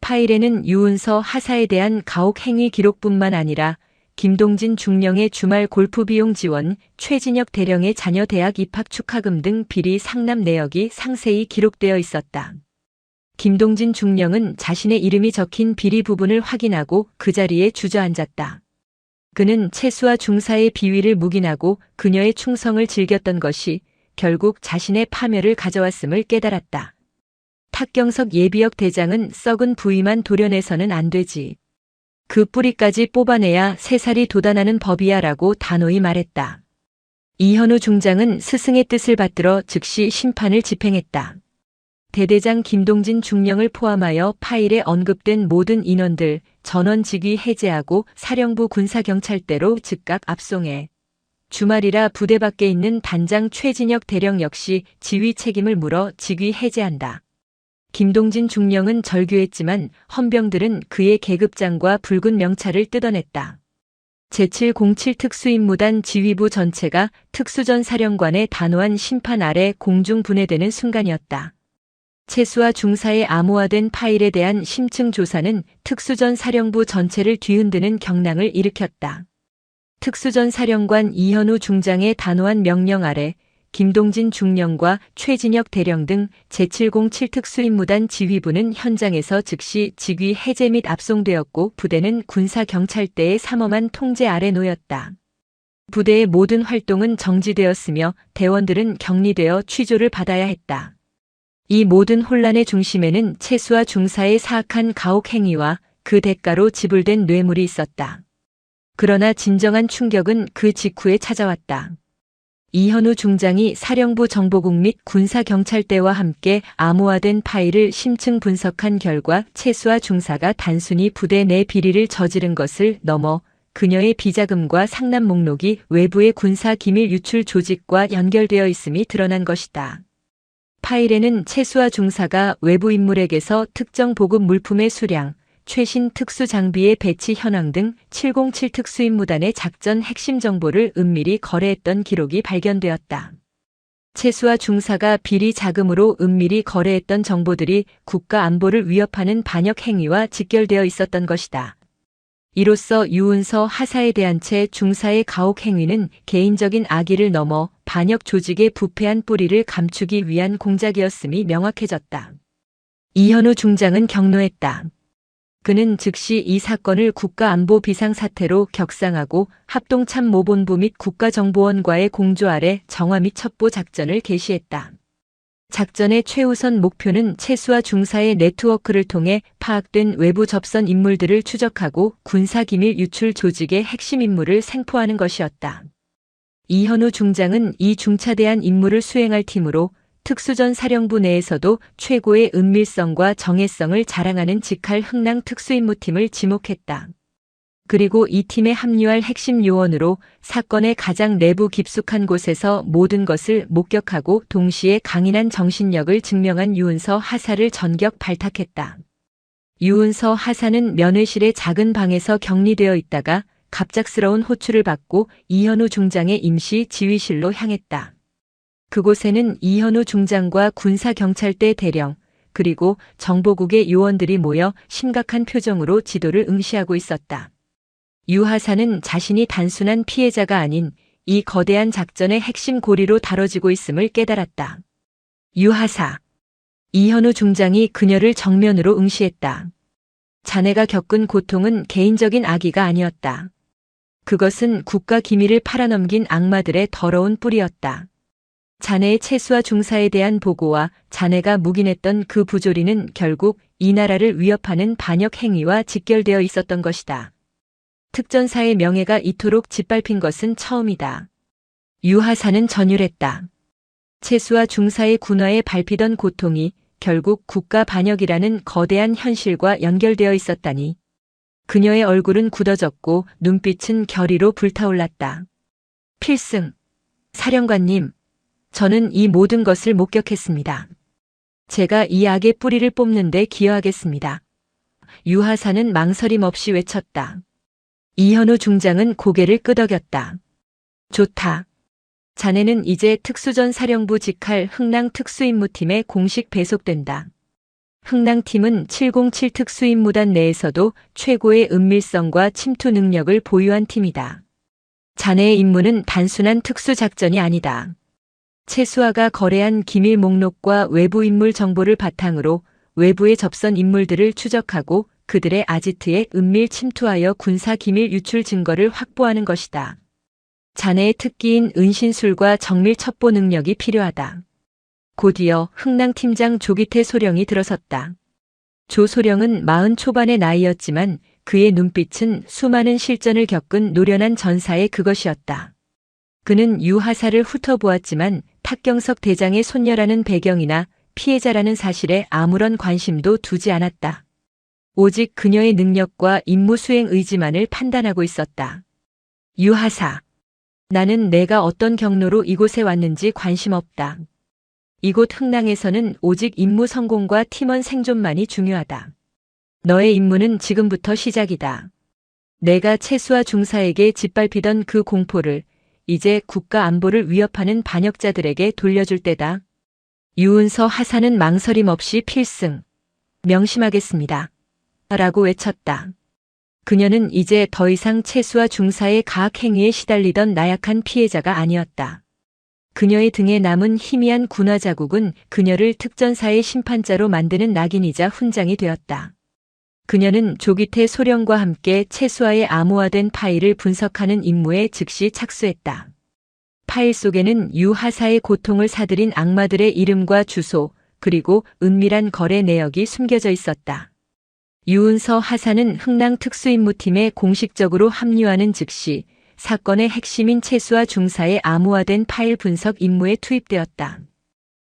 파일에는 유은서 하사에 대한 가혹 행위 기록뿐만 아니라 김동진 중령의 주말 골프 비용 지원, 최진혁 대령의 자녀 대학 입학 축하금 등 비리 상납 내역이 상세히 기록되어 있었다. 김동진 중령은 자신의 이름이 적힌 비리 부분을 확인하고 그 자리에 주저앉았다. 그는 채수와 중사의 비위를 묵인하고 그녀의 충성을 즐겼던 것이 결국 자신의 파멸을 가져왔음을 깨달았다. 탁경석 예비역 대장은 썩은 부위만 도려내서는 안 되지. 그 뿌리까지 뽑아내야 새살이 돋아나는 법이야 라고 단호히 말했다. 이현우 중장은 스승의 뜻을 받들어 즉시 심판을 집행했다. 대대장 김동진 중령을 포함하여 파일에 언급된 모든 인원들 전원 직위 해제하고 사령부 군사경찰대로 즉각 압송해. 주말이라 부대 밖에 있는 단장 최진혁 대령 역시 지휘 책임을 물어 직위 해제한다. 김동진 중령은 절규했지만 헌병들은 그의 계급장과 붉은 명찰을 뜯어냈다. 제707 특수임무단 지휘부 전체가 특수전 사령관의 단호한 심판 아래 공중 분해되는 순간이었다. 최수와 중사의 암호화된 파일에 대한 심층 조사는 특수전 사령부 전체를 뒤흔드는 경랑을 일으켰다. 특수전 사령관 이현우 중장의 단호한 명령 아래 김동진 중령과 최진혁 대령 등 제707 특수임무단 지휘부는 현장에서 즉시 직위 해제 및 압송되었고 부대는 군사경찰대의 삼엄한 통제 아래 놓였다. 부대의 모든 활동은 정지되었으며 대원들은 격리되어 취조를 받아야 했다. 이 모든 혼란의 중심에는 최수와 중사의 사악한 가혹 행위와 그 대가로 지불된 뇌물이 있었다. 그러나 진정한 충격은 그 직후에 찾아왔다. 이현우 중장이 사령부 정보국 및 군사경찰대와 함께 암호화된 파일을 심층 분석한 결과 최수와 중사가 단순히 부대 내 비리를 저지른 것을 넘어 그녀의 비자금과 상납 목록이 외부의 군사 기밀 유출 조직과 연결되어 있음이 드러난 것이다. 파일에는 최수와 중사가 외부 인물에게서 특정 보급 물품의 수량, 최신 특수 장비의 배치 현황 등 707 특수임무단의 작전 핵심 정보를 은밀히 거래했던 기록이 발견되었다. 최수와 중사가 비리 자금으로 은밀히 거래했던 정보들이 국가 안보를 위협하는 반역 행위와 직결되어 있었던 것이다. 이로써 유은서 하사에 대한 채 중사의 가혹 행위는 개인적인 악의를 넘어 반역 조직의 부패한 뿌리를 감추기 위한 공작이었음이 명확해졌다. 이현우 중장은 경로했다. 그는 즉시 이 사건을 국가안보 비상사태로 격상하고 합동참모본부 및 국가정보원과의 공조 아래 정화 및 첩보 작전을 개시했다. 작전의 최우선 목표는 최수와 중사의 네트워크를 통해 파악된 외부 접선 인물들을 추적하고 군사기밀 유출 조직의 핵심 인물을 생포하는 것이었다. 이현우 중장은 이 중차대한 임무를 수행할 팀으로 특수전 사령부 내에서도 최고의 은밀성과 정예성을 자랑하는 직할 흥랑 특수임무팀을 지목했다. 그리고 이 팀에 합류할 핵심 요원으로 사건의 가장 내부 깊숙한 곳에서 모든 것을 목격하고 동시에 강인한 정신력을 증명한 유은서 하사를 전격 발탁했다. 유은서 하사는 면회실의 작은 방에서 격리되어 있다가 갑작스러운 호출을 받고 이현우 중장의 임시 지휘실로 향했다. 그곳에는 이현우 중장과 군사경찰대 대령, 그리고 정보국의 요원들이 모여 심각한 표정으로 지도를 응시하고 있었다. 유 하사는 자신이 단순한 피해자가 아닌 이 거대한 작전의 핵심 고리로 다뤄지고 있음을 깨달았다. 유 하사. 이현우 중장이 그녀를 정면으로 응시했다. 자네가 겪은 고통은 개인적인 악의가 아니었다. 그것은 국가 기밀을 팔아넘긴 악마들의 더러운 뿌리였다. 자네의 최수와 중사에 대한 보고와 자네가 묵인했던 그 부조리는 결국 이 나라를 위협하는 반역 행위와 직결되어 있었던 것이다. 특전사의 명예가 이토록 짓밟힌 것은 처음이다. 유 하사는 전율했다. 최수와 중사의 군화에 밟히던 고통이 결국 국가 반역이라는 거대한 현실과 연결되어 있었다니. 그녀의 얼굴은 굳어졌고 눈빛은 결의로 불타올랐다. 필승. 사령관님. 저는 이 모든 것을 목격했습니다. 제가 이 악의 뿌리를 뽑는 데 기여하겠습니다. 유 하사는 망설임 없이 외쳤다. 이현우 중장은 고개를 끄덕였다. 좋다. 자네는 이제 특수전 사령부 직할 흥랑 특수임무팀에 공식 배속된다. 흥랑팀은 707 특수임무단 내에서도 최고의 은밀성과 침투 능력을 보유한 팀이다. 자네의 임무는 단순한 특수작전이 아니다. 최수아가 거래한 기밀 목록과 외부 인물 정보를 바탕으로 외부의 접선 인물들을 추적하고 그들의 아지트에 은밀 침투하여 군사 기밀 유출 증거를 확보하는 것이다. 자네의 특기인 은신술과 정밀 첩보 능력이 필요하다. 곧이어 흥랑 팀장 조기태 소령이 들어섰다. 조 소령은 40 초반의 나이였지만 그의 눈빛은 수많은 실전을 겪은 노련한 전사의 그것이었다. 그는 유 하사를 훑어보았지만 탁경석 대장의 손녀라는 배경이나 피해자라는 사실에 아무런 관심도 두지 않았다. 오직 그녀의 능력과 임무 수행 의지만을 판단하고 있었다. 유 하사. 나는 내가 어떤 경로로 이곳에 왔는지 관심 없다. 이곳 흥랑에서는 오직 임무 성공과 팀원 생존만이 중요하다. 너의 임무는 지금부터 시작이다. 내가 채수와 중사에게 짓밟히던 그 공포를 이제 국가 안보를 위협하는 반역자들에게 돌려줄 때다. 유은서 하사는 망설임 없이 필승, 명심하겠습니다. 라고 외쳤다. 그녀는 이제 더 이상 채수와 중사의 가학 행위에 시달리던 나약한 피해자가 아니었다. 그녀의 등에 남은 희미한 군화 자국은 그녀를 특전사의 심판자로 만드는 낙인이자 훈장이 되었다. 그녀는 조기태 소령과 함께 채수와의 암호화된 파일을 분석하는 임무에 즉시 착수했다. 파일 속에는 유하사의 고통을 사들인 악마들의 이름과 주소, 그리고 은밀한 거래 내역이 숨겨져 있었다. 유은서 하사는 흥랑 특수임무팀에 공식적으로 합류하는 즉시 사건의 핵심인 채수와 중사의 암호화된 파일 분석 임무에 투입되었다.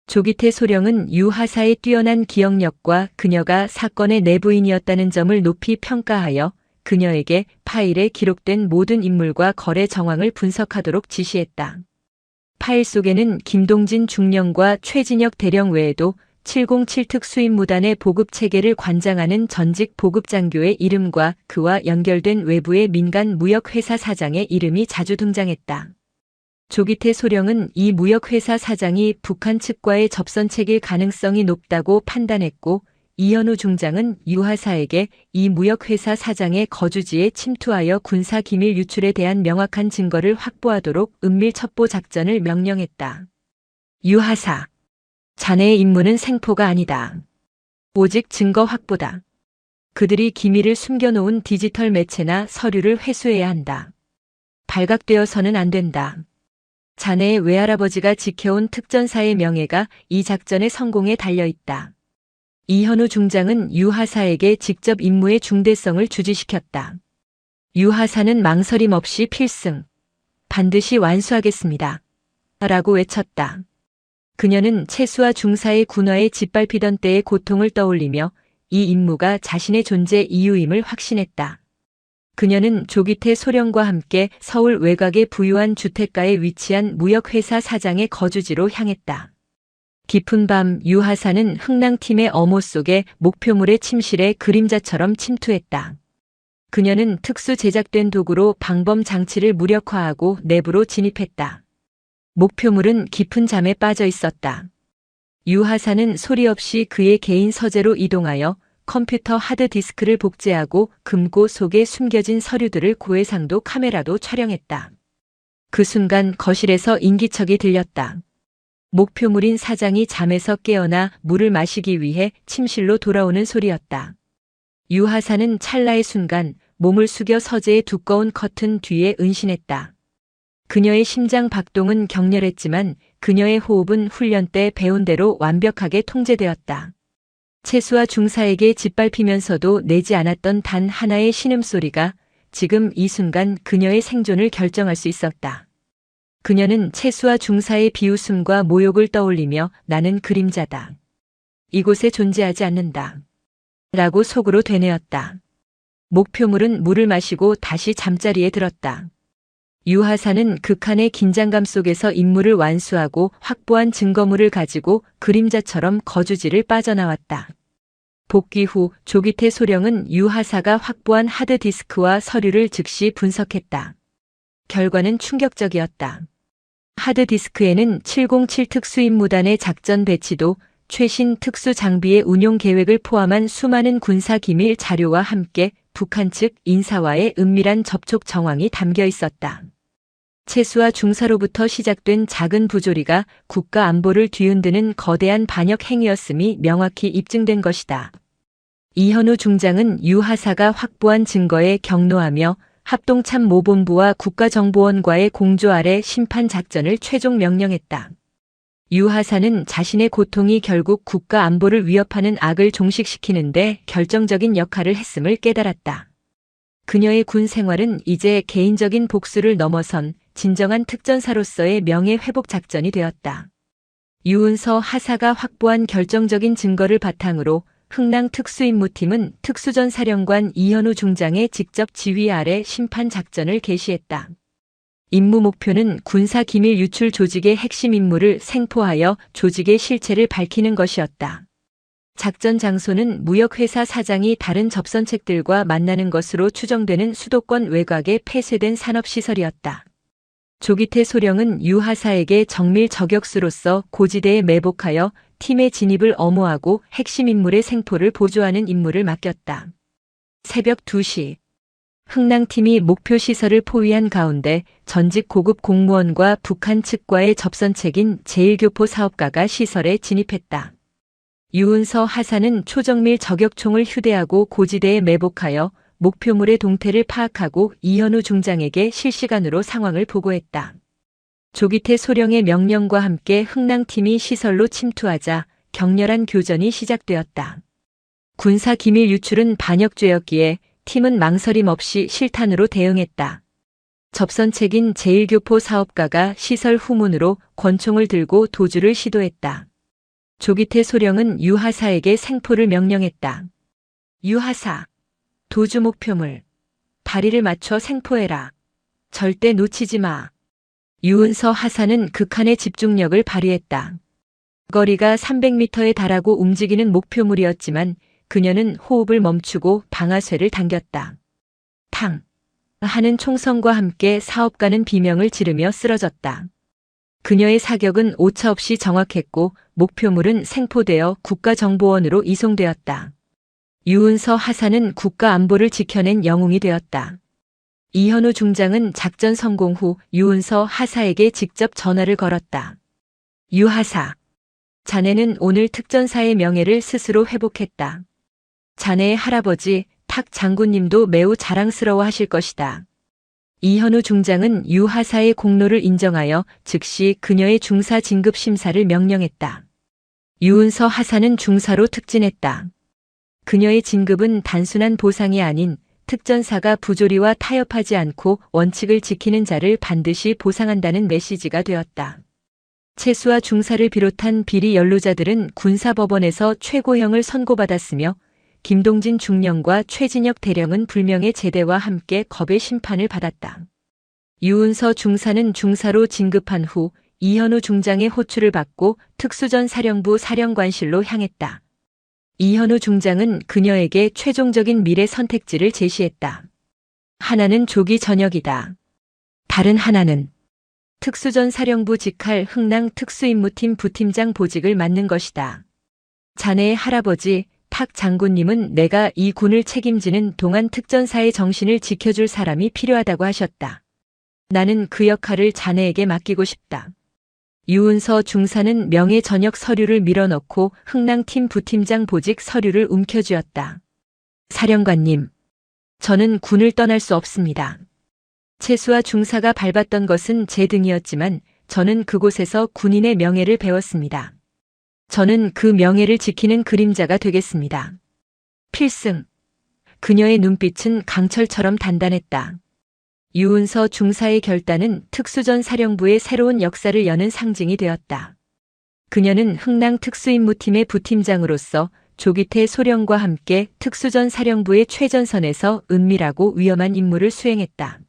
조기태 소령은 유하사의 뛰어난 기억력과 그녀가 사건의 내부인이었다는 점을 높이 평가하여 그녀에게 파일에 기록된 모든 인물과 거래 정황을 분석하도록 지시했다. 파일 속에는 김동진 중령과 최진혁 대령 외에도 707 특수임무단의 보급체계를 관장하는 전직 보급장교의 이름과 그와 연결된 외부의 민간 무역회사 사장의 이름이 자주 등장했다. 조기태 소령은 이 무역회사 사장이 북한 측과의 접선책일 가능성이 높다고 판단했고, 이현우 중장은 유하사에게 이 무역회사 사장의 거주지에 침투하여 군사기밀 유출에 대한 명확한 증거를 확보하도록 은밀 첩보 작전을 명령했다. 유하사, 자네의 임무는 생포가 아니다. 오직 증거 확보다. 그들이 기밀을 숨겨놓은 디지털 매체나 서류를 회수해야 한다. 발각되어서는 안 된다. 자네의 외할아버지가 지켜온 특전사의 명예가 이 작전의 성공에 달려있다. 이현우 중장은 유하사에게 직접 임무의 중대성을 주지시켰다. 유하사는 망설임 없이 필승, 반드시 완수하겠습니다. 라고 외쳤다. 그녀는 채수와 중사의 군화에 짓밟히던 때의 고통을 떠올리며 이 임무가 자신의 존재 이유임을 확신했다. 그녀는 조기태 소령과 함께 서울 외곽의 부유한 주택가에 위치한 무역회사 사장의 거주지로 향했다. 깊은 밤 유하사는 흥랑팀의 엄호 속에 목표물의 침실에 그림자처럼 침투했다. 그녀는 특수 제작된 도구로 방범 장치를 무력화하고 내부로 진입했다. 목표물은 깊은 잠에 빠져 있었다. 유하사는 소리 없이 그의 개인 서재로 이동하여 컴퓨터 하드디스크를 복제하고 금고 속에 숨겨진 서류들을 고해상도 카메라도 촬영했다. 그 순간 거실에서 인기척이 들렸다. 목표물인 사장이 잠에서 깨어나 물을 마시기 위해 침실로 돌아오는 소리였다. 유하사는 찰나의 순간 몸을 숙여 서재의 두꺼운 커튼 뒤에 은신했다. 그녀의 심장 박동은 격렬했지만 그녀의 호흡은 훈련 때 배운 대로 완벽하게 통제되었다. 채수와 중사에게 짓밟히면서도 내지 않았던 단 하나의 신음소리가 지금 이 순간 그녀의 생존을 결정할 수 있었다. 그녀는 채수와 중사의 비웃음과 모욕을 떠올리며 나는 그림자다. 이곳에 존재하지 않는다. 라고 속으로 되뇌었다. 목표물은 물을 마시고 다시 잠자리에 들었다. 유하사는 극한의 긴장감 속에서 임무를 완수하고 확보한 증거물을 가지고 그림자처럼 거주지를 빠져나왔다. 복귀 후 조기태 소령은 유하사가 확보한 하드디스크와 서류를 즉시 분석했다. 결과는 충격적이었다. 하드디스크에는 707 특수임무단의 작전 배치도, 최신 특수 장비의 운용 계획을 포함한 수많은 군사 기밀 자료와 함께 북한 측 인사와의 은밀한 접촉 정황이 담겨 있었다. 채수와 중사로부터 시작된 작은 부조리가 국가 안보를 뒤흔드는 거대한 반역 행위였음이 명확히 입증된 것이다. 이현우 중장은 유하사가 확보한 증거에 격노하며 합동참모본부와 국가정보원과의 공조 아래 심판 작전을 최종 명령했다. 유하사는 자신의 고통이 결국 국가 안보를 위협하는 악을 종식시키는데 결정적인 역할을 했음을 깨달았다. 그녀의 군 생활은 이제 개인적인 복수를 넘어선 진정한 특전사로서의 명예 회복 작전이 되었다. 유은서 하사가 확보한 결정적인 증거를 바탕으로 흥랑 특수임무팀은 특수전 사령관 이현우 중장의 직접 지휘 아래 심판 작전을 개시했다. 임무 목표는 군사 기밀 유출 조직의 핵심 인물을 생포하여 조직의 실체를 밝히는 것이었다. 작전 장소는 무역회사 사장이 다른 접선책들과 만나는 것으로 추정되는 수도권 외곽의 폐쇄된 산업시설이었다. 조기태 소령은 유하사에게 정밀 저격수로서 고지대에 매복하여 팀의 진입을 엄호하고 핵심 인물의 생포를 보조하는 임무를 맡겼다. 새벽 2시. 흥낭팀이 목표 시설을 포위한 가운데 전직 고급 공무원과 북한 측과의 접선책인 제1교포 사업가가 시설에 진입했다. 유은서 하사는 초정밀 저격총을 휴대하고 고지대에 매복하여 목표물의 동태를 파악하고 이현우 중장에게 실시간으로 상황을 보고했다. 조기태 소령의 명령과 함께 흥낭팀이 시설로 침투하자 격렬한 교전이 시작되었다. 군사 기밀 유출은 반역죄였기에 팀은 망설임 없이 실탄으로 대응했다. 접선책인 제1교포 사업가가 시설 후문으로 권총을 들고 도주를 시도했다. 조기태 소령은 유하사에게 생포를 명령했다. 유하사, 도주 목표물, 다리를 맞춰 생포해라. 절대 놓치지 마. 유은서 하사는 극한의 집중력을 발휘했다. 거리가 300m에 달하고 움직이는 목표물이었지만 그녀는 호흡을 멈추고 방아쇠를 당겼다. 탕! 하는 총성과 함께 사업가는 비명을 지르며 쓰러졌다. 그녀의 사격은 오차없이 정확했고 목표물은 생포되어 국가정보원으로 이송되었다. 유은서 하사는 국가안보를 지켜낸 영웅이 되었다. 이현우 중장은 작전 성공 후 유은서 하사에게 직접 전화를 걸었다. 유하사, 자네는 오늘 특전사의 명예를 스스로 회복했다. 자네의 할아버지 탁 장군님도 매우 자랑스러워 하실 것이다. 이현우 중장은 유하사의 공로를 인정하여 즉시 그녀의 중사 진급 심사를 명령했다. 유은서 하사는 중사로 특진했다. 그녀의 진급은 단순한 보상이 아닌 특전사가 부조리와 타협하지 않고 원칙을 지키는 자를 반드시 보상한다는 메시지가 되었다. 채수와 중사를 비롯한 비리 연루자들은 군사법원에서 최고형을 선고받았으며 김동진 중령과 최진혁 대령은 불명예 제대와 함께 겁의 심판을 받았다. 유은서 중사는 중사로 진급한 후 이현우 중장의 호출을 받고 특수전 사령부 사령관실로 향했다. 이현우 중장은 그녀에게 최종적인 미래 선택지를 제시했다. 하나는 조기 전역이다. 다른 하나는 특수전 사령부 직할 흥낭 특수임무팀 부팀장 보직을 맡는 것이다. 자네의 할아버지 탁 장군님은 내가 이 군을 책임지는 동안 특전사의 정신을 지켜줄 사람이 필요하다고 하셨다. 나는 그 역할을 자네에게 맡기고 싶다. 유은서 중사는 명예 전역 서류를 밀어넣고 흥낭팀 부팀장 보직 서류를 움켜쥐었다. 사령관님, 저는 군을 떠날 수 없습니다. 채수와 중사가 밟았던 것은 제 등이었지만 저는 그곳에서 군인의 명예를 배웠습니다. 저는 그 명예를 지키는 그림자가 되겠습니다. 필승. 그녀의 눈빛은 강철처럼 단단했다. 유은서 중사의 결단은 특수전 사령부의 새로운 역사를 여는 상징이 되었다. 그녀는 흥낭 특수임무팀의 부팀장으로서 조기태 소령과 함께 특수전 사령부의 최전선에서 은밀하고 위험한 임무를 수행했다.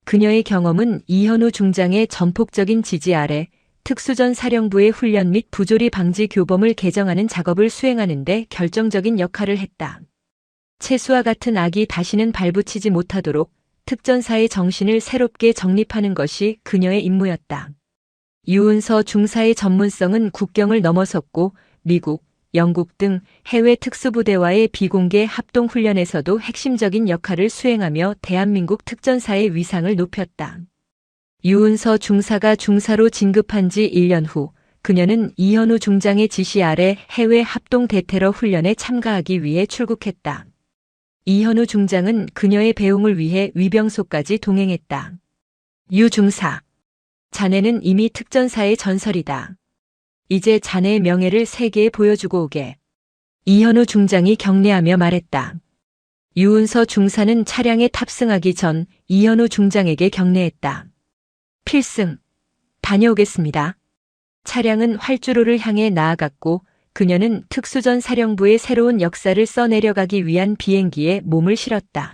그녀의 경험은 이현우 중장의 전폭적인 지지 아래 특수전 사령부의 훈련 및 부조리 방지 교범을 개정하는 작업을 수행하는 데 결정적인 역할을 했다. 채수와 같은 악이 다시는 발붙이지 못하도록 특전사의 정신을 새롭게 정립하는 것이 그녀의 임무였다. 유은서 중사의 전문성은 국경을 넘어섰고 미국, 영국 등 해외 특수부대와의 비공개 합동훈련에서도 핵심적인 역할을 수행하며 대한민국 특전사의 위상을 높였다. 유은서 중사가 중사로 진급한 지 1년 후 그녀는 이현우 중장의 지시 아래 해외 합동 대테러 훈련에 참가하기 위해 출국했다. 이현우 중장은 그녀의 배웅을 위해 위병소까지 동행했다. 유 중사, 자네는 이미 특전사의 전설이다. 이제 자네의 명예를 세계에 보여주고 오게. 이현우 중장이 격려하며 말했다. 유은서 중사는 차량에 탑승하기 전 이현우 중장에게 격려했다. 필승. 다녀오겠습니다. 차량은 활주로를 향해 나아갔고 그녀는 특수전 사령부의 새로운 역사를 써내려가기 위한 비행기에 몸을 실었다.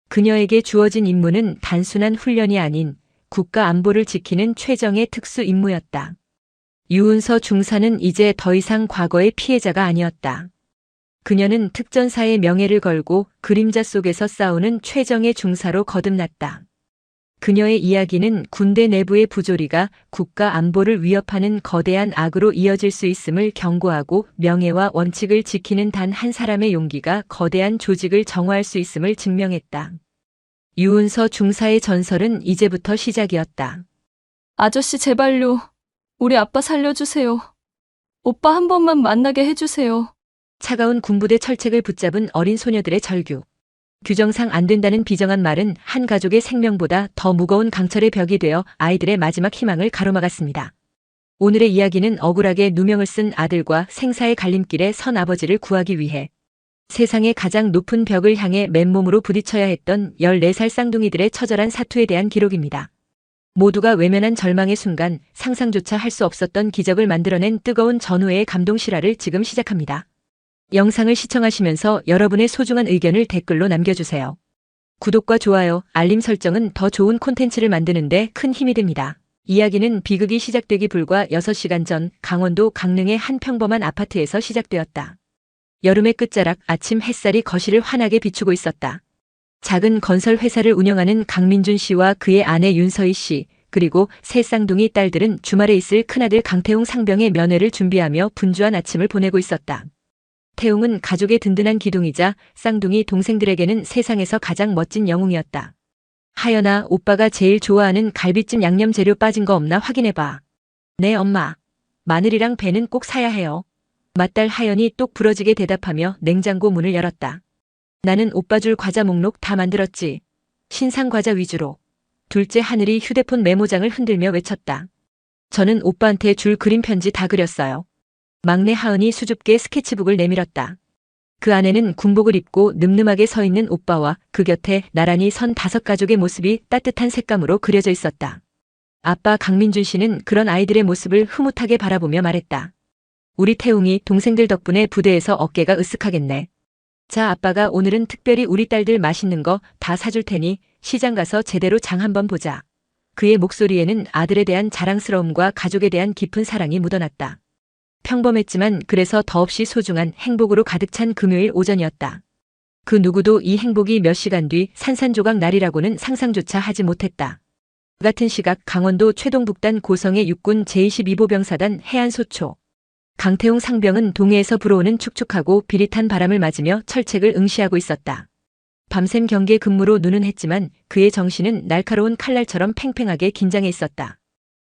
그녀에게 주어진 임무는 단순한 훈련이 아닌 국가 안보를 지키는 최정의 특수 임무였다. 유은서 중사는 이제 더 이상 과거의 피해자가 아니었다. 그녀는 특전사의 명예를 걸고 그림자 속에서 싸우는 최정의 중사로 거듭났다. 그녀의 이야기는 군대 내부의 부조리가 국가 안보를 위협하는 거대한 악으로 이어질 수 있음을 경고하고 명예와 원칙을 지키는 단 한 사람의 용기가 거대한 조직을 정화할 수 있음을 증명했다. 유은서 중사의 전설은 이제부터 시작이었다. 아저씨 제발요. 우리 아빠 살려주세요. 오빠 한 번만 만나게 해주세요. 차가운 군부대 철책을 붙잡은 어린 소녀들의 절규. 규정상 안 된다는 비정한 말은 한 가족의 생명보다 더 무거운 강철의 벽이 되어 아이들의 마지막 희망을 가로막았습니다. 오늘의 이야기는 억울하게 누명을 쓴 아들과 생사의 갈림길에 선 아버지를 구하기 위해 세상의 가장 높은 벽을 향해 맨몸으로 부딪혀야 했던 14살 쌍둥이들의 처절한 사투에 대한 기록입니다. 모두가 외면한 절망의 순간 상상조차 할 수 없었던 기적을 만들어낸 뜨거운 전우회의 감동 실화를 지금 시작합니다. 영상을 시청하시면서 여러분의 소중한 의견을 댓글로 남겨주세요. 구독과 좋아요, 알림 설정은 더 좋은 콘텐츠를 만드는데 큰 힘이 됩니다. 이야기는 비극이 시작되기 불과 6시간 전 강원도 강릉의 한 평범한 아파트에서 시작되었다. 여름의 끝자락 아침 햇살이 거실을 환하게 비추고 있었다. 작은 건설 회사를 운영하는 강민준 씨와 그의 아내 윤서희 씨, 그리고 세 쌍둥이 딸들은 주말에 있을 큰아들 강태웅 상병의 면회를 준비하며 분주한 아침을 보내고 있었다. 태웅은 가족의 든든한 기둥이자 쌍둥이 동생들에게는 세상에서 가장 멋진 영웅이었다. 하연아, 오빠가 제일 좋아하는 갈비찜 양념 재료 빠진 거 없나 확인해봐. 네, 엄마. 마늘이랑 배는 꼭 사야 해요. 맏딸 하연이 똑 부러지게 대답하며 냉장고 문을 열었다. 나는 오빠 줄 과자 목록 다 만들었지. 신상 과자 위주로. 둘째 하늘이 휴대폰 메모장을 흔들며 외쳤다. 저는 오빠한테 줄 그림 편지 다 그렸어요. 막내 하은이 수줍게 스케치북을 내밀었다. 그 안에는 군복을 입고 늠름하게 서 있는 오빠와 그 곁에 나란히 선 5가족의 모습이 따뜻한 색감으로 그려져 있었다. 아빠 강민준 씨는 그런 아이들의 모습을 흐뭇하게 바라보며 말했다. 우리 태웅이 동생들 덕분에 부대에서 어깨가 으쓱하겠네. 자, 아빠가 오늘은 특별히 우리 딸들 맛있는 거 다 사줄 테니 시장 가서 제대로 장 한번 보자. 그의 목소리에는 아들에 대한 자랑스러움과 가족에 대한 깊은 사랑이 묻어났다. 평범했지만 그래서 더없이 소중한 행복으로 가득 찬 금요일 오전이었다. 그 누구도 이 행복이 몇 시간 뒤 산산조각 날이라고는 상상조차 하지 못했다. 같은 시각 강원도 최동북단 고성의 육군 제22보병사단 해안소초. 강태웅 상병은 동해에서 불어오는 축축하고 비릿한 바람을 맞으며 철책을 응시하고 있었다. 밤샘 경계 근무로 눈은 했지만 그의 정신은 날카로운 칼날처럼 팽팽하게 긴장해 있었다.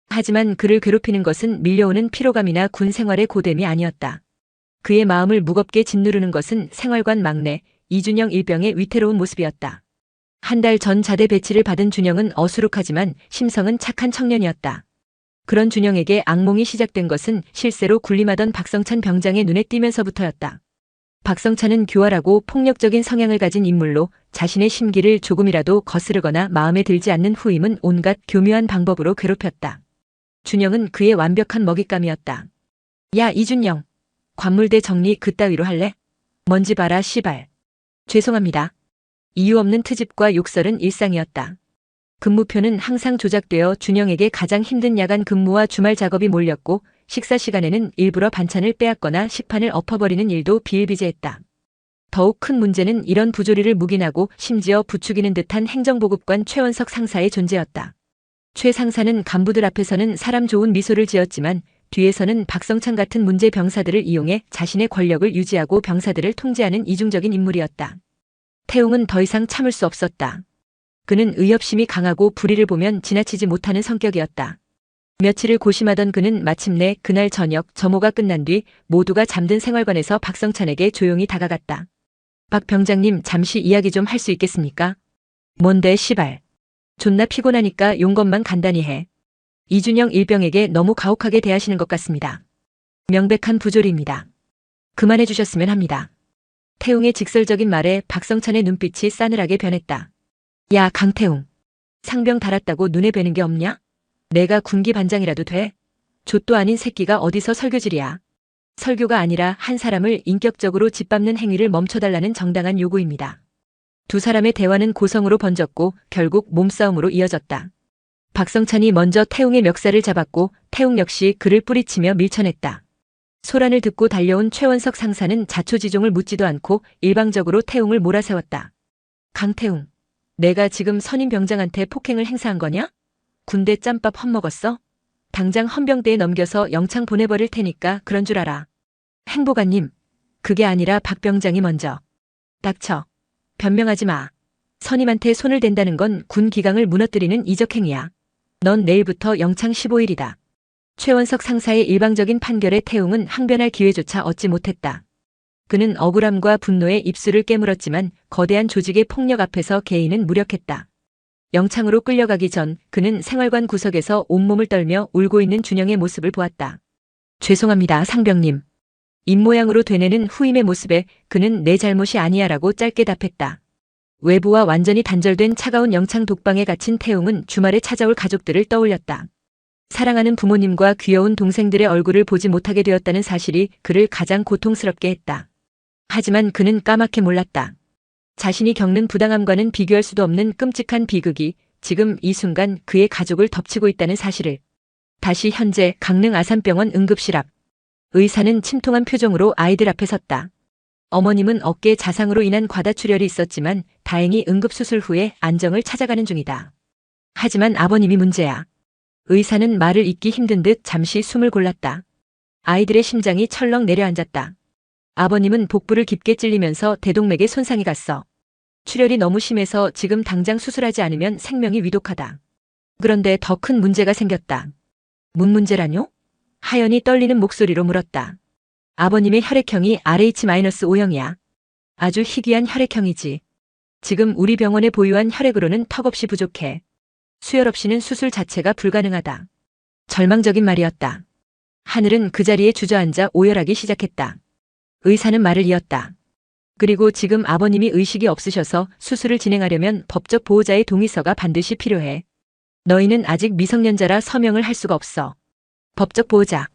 하지만 그를 괴롭히는 것은 밀려오는 피로감이나 군 생활의 고됨이 아니었다. 그의 마음을 무겁게 짓누르는 것은 생활관 막내 이준영 일병의 위태로운 모습이었다. 한 달 전 자대 배치를 받은 준영은 어수룩하지만 심성은 착한 청년이었다. 그런 준영에게 악몽이 시작된 것은 실세로 군림하던 박성찬 병장의 눈에 띄면서부터였다. 박성찬은 교활하고 폭력적인 성향을 가진 인물로 자신의 심기를 조금이라도 거스르거나 마음에 들지 않는 후임은 온갖 교묘한 방법으로 괴롭혔다. 준영은 그의 완벽한 먹잇감이었다. 야, 이준영. 관물대 정리 그따위로 할래? 먼지 봐라 씨발. 죄송합니다. 이유 없는 트집과 욕설은 일상이었다. 근무표는 항상 조작되어 준영에게 가장 힘든 야간 근무와 주말 작업이 몰렸고 식사 시간에는 일부러 반찬을 빼앗거나 식판을 엎어버리는 일도 비일비재했다. 더욱 큰 문제는 이런 부조리를 묵인하고 심지어 부추기는 듯한 행정보급관 최원석 상사의 존재였다. 최 상사는 간부들 앞에서는 사람 좋은 미소를 지었지만 뒤에서는 박성찬 같은 문제 병사들을 이용해 자신의 권력을 유지하고 병사들을 통제하는 이중적인 인물이었다. 태웅은 더 이상 참을 수 없었다. 그는 의협심이 강하고 불의를 보면 지나치지 못하는 성격이었다. 며칠을 고심하던 그는 마침내 그날 저녁 점호가 끝난 뒤 모두가 잠든 생활관에서 박성찬에게 조용히 다가갔다. 박 병장님, 잠시 이야기 좀 할 수 있겠습니까? 뭔데 시발. 존나 피곤하니까 용건만 간단히 해. 이준영 일병에게 너무 가혹하게 대하시는 것 같습니다. 명백한 부조리입니다. 그만해 주셨으면 합니다. 태웅의 직설적인 말에 박성찬의 눈빛이 싸늘하게 변했다. 야, 강태웅. 상병 달았다고 눈에 뵈는 게 없냐? 내가 군기 반장이라도 돼? 좆도 아닌 새끼가 어디서 설교질이야. 설교가 아니라 한 사람을 인격적으로 짓밟는 행위를 멈춰달라는 정당한 요구입니다. 두 사람의 대화는 고성으로 번졌고 결국 몸싸움으로 이어졌다. 박성찬이 먼저 태웅의 멱살을 잡았고 태웅 역시 그를 뿌리치며 밀쳐냈다. 소란을 듣고 달려온 최원석 상사는 자초지종을 묻지도 않고 일방적으로 태웅을 몰아세웠다. 강태웅, 내가 지금 선임 병장한테 폭행을 행사한 거냐? 군대 짬밥 헛먹었어? 당장 헌병대에 넘겨서 영창 보내버릴 테니까 그런 줄 알아. 행보관님, 그게 아니라 박 병장이 먼저. 닥쳐. 변명하지 마. 선임한테 손을 댄다는 건 군 기강을 무너뜨리는 이적행위야. 넌 내일부터 영창 15일이다. 최원석 상사의 일방적인 판결에 태웅은 항변할 기회조차 얻지 못했다. 그는 억울함과 분노에 입술을 깨물었지만 거대한 조직의 폭력 앞에서 개인은 무력했다. 영창으로 끌려가기 전 그는 생활관 구석에서 온몸을 떨며 울고 있는 준영의 모습을 보았다. 죄송합니다, 상병님. 입모양으로 되뇌는 후임의 모습에 그는 내 잘못이 아니야라고 짧게 답했다. 외부와 완전히 단절된 차가운 영창 독방에 갇힌 태웅은 주말에 찾아올 가족들을 떠올렸다. 사랑하는 부모님과 귀여운 동생들의 얼굴을 보지 못하게 되었다는 사실이 그를 가장 고통스럽게 했다. 하지만 그는 까맣게 몰랐다. 자신이 겪는 부당함과는 비교할 수도 없는 끔찍한 비극이 지금 이 순간 그의 가족을 덮치고 있다는 사실을. 다시 현재 강릉 아산병원 응급실 앞. 의사는 침통한 표정으로 아이들 앞에 섰다. 어머님은 어깨 자상으로 인한 과다출혈이 있었지만 다행히 응급수술 후에 안정을 찾아가는 중이다. 하지만 아버님이 문제야. 의사는 말을 잇기 힘든 듯 잠시 숨을 골랐다. 아이들의 심장이 철렁 내려앉았다. 아버님은 복부를 깊게 찔리면서 대동맥에 손상이 갔어. 출혈이 너무 심해서 지금 당장 수술하지 않으면 생명이 위독하다. 그런데 더 큰 문제가 생겼다. 뭔 문제라뇨? 하연이 떨리는 목소리로 물었다. 아버님의 혈액형이 RH-O형이야. 아주 희귀한 혈액형이지. 지금 우리 병원에 보유한 혈액으로는 턱없이 부족해. 수혈 없이는 수술 자체가 불가능하다. 절망적인 말이었다. 하늘은 그 자리에 주저앉아 오열하기 시작했다. 의사는 말을 이었다. 그리고 지금 아버님이 의식이 없으셔서 수술을 진행하려면 법적 보호자의 동의서가 반드시 필요해. 너희는 아직 미성년자라 서명을 할 수가 없어. 법적 보호자.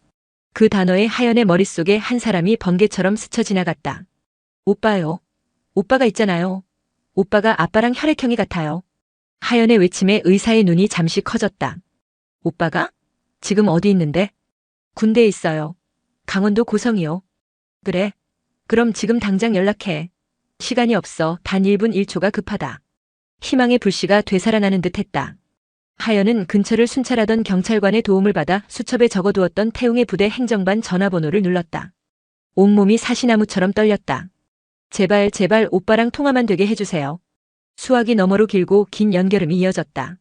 그 단어에 하연의 머릿속에 한 사람이 번개처럼 스쳐 지나갔다. 오빠요. 오빠가 있잖아요. 오빠가 아빠랑 혈액형이 같아요. 하연의 외침에 의사의 눈이 잠시 커졌다. 오빠가? 지금 어디 있는데? 군대에 있어요. 강원도 고성이요. 그래. 그럼 지금 당장 연락해. 시간이 없어. 단 1분 1초가 급하다. 희망의 불씨가 되살아나는 듯 했다. 하연은 근처를 순찰하던 경찰관의 도움을 받아 수첩에 적어두었던 태웅의 부대 행정반 전화번호를 눌렀다. 온몸이 사시나무처럼 떨렸다. 제발 제발 오빠랑 통화만 되게 해주세요. 수화기 너머로 길고 긴 연결음이 이어졌다.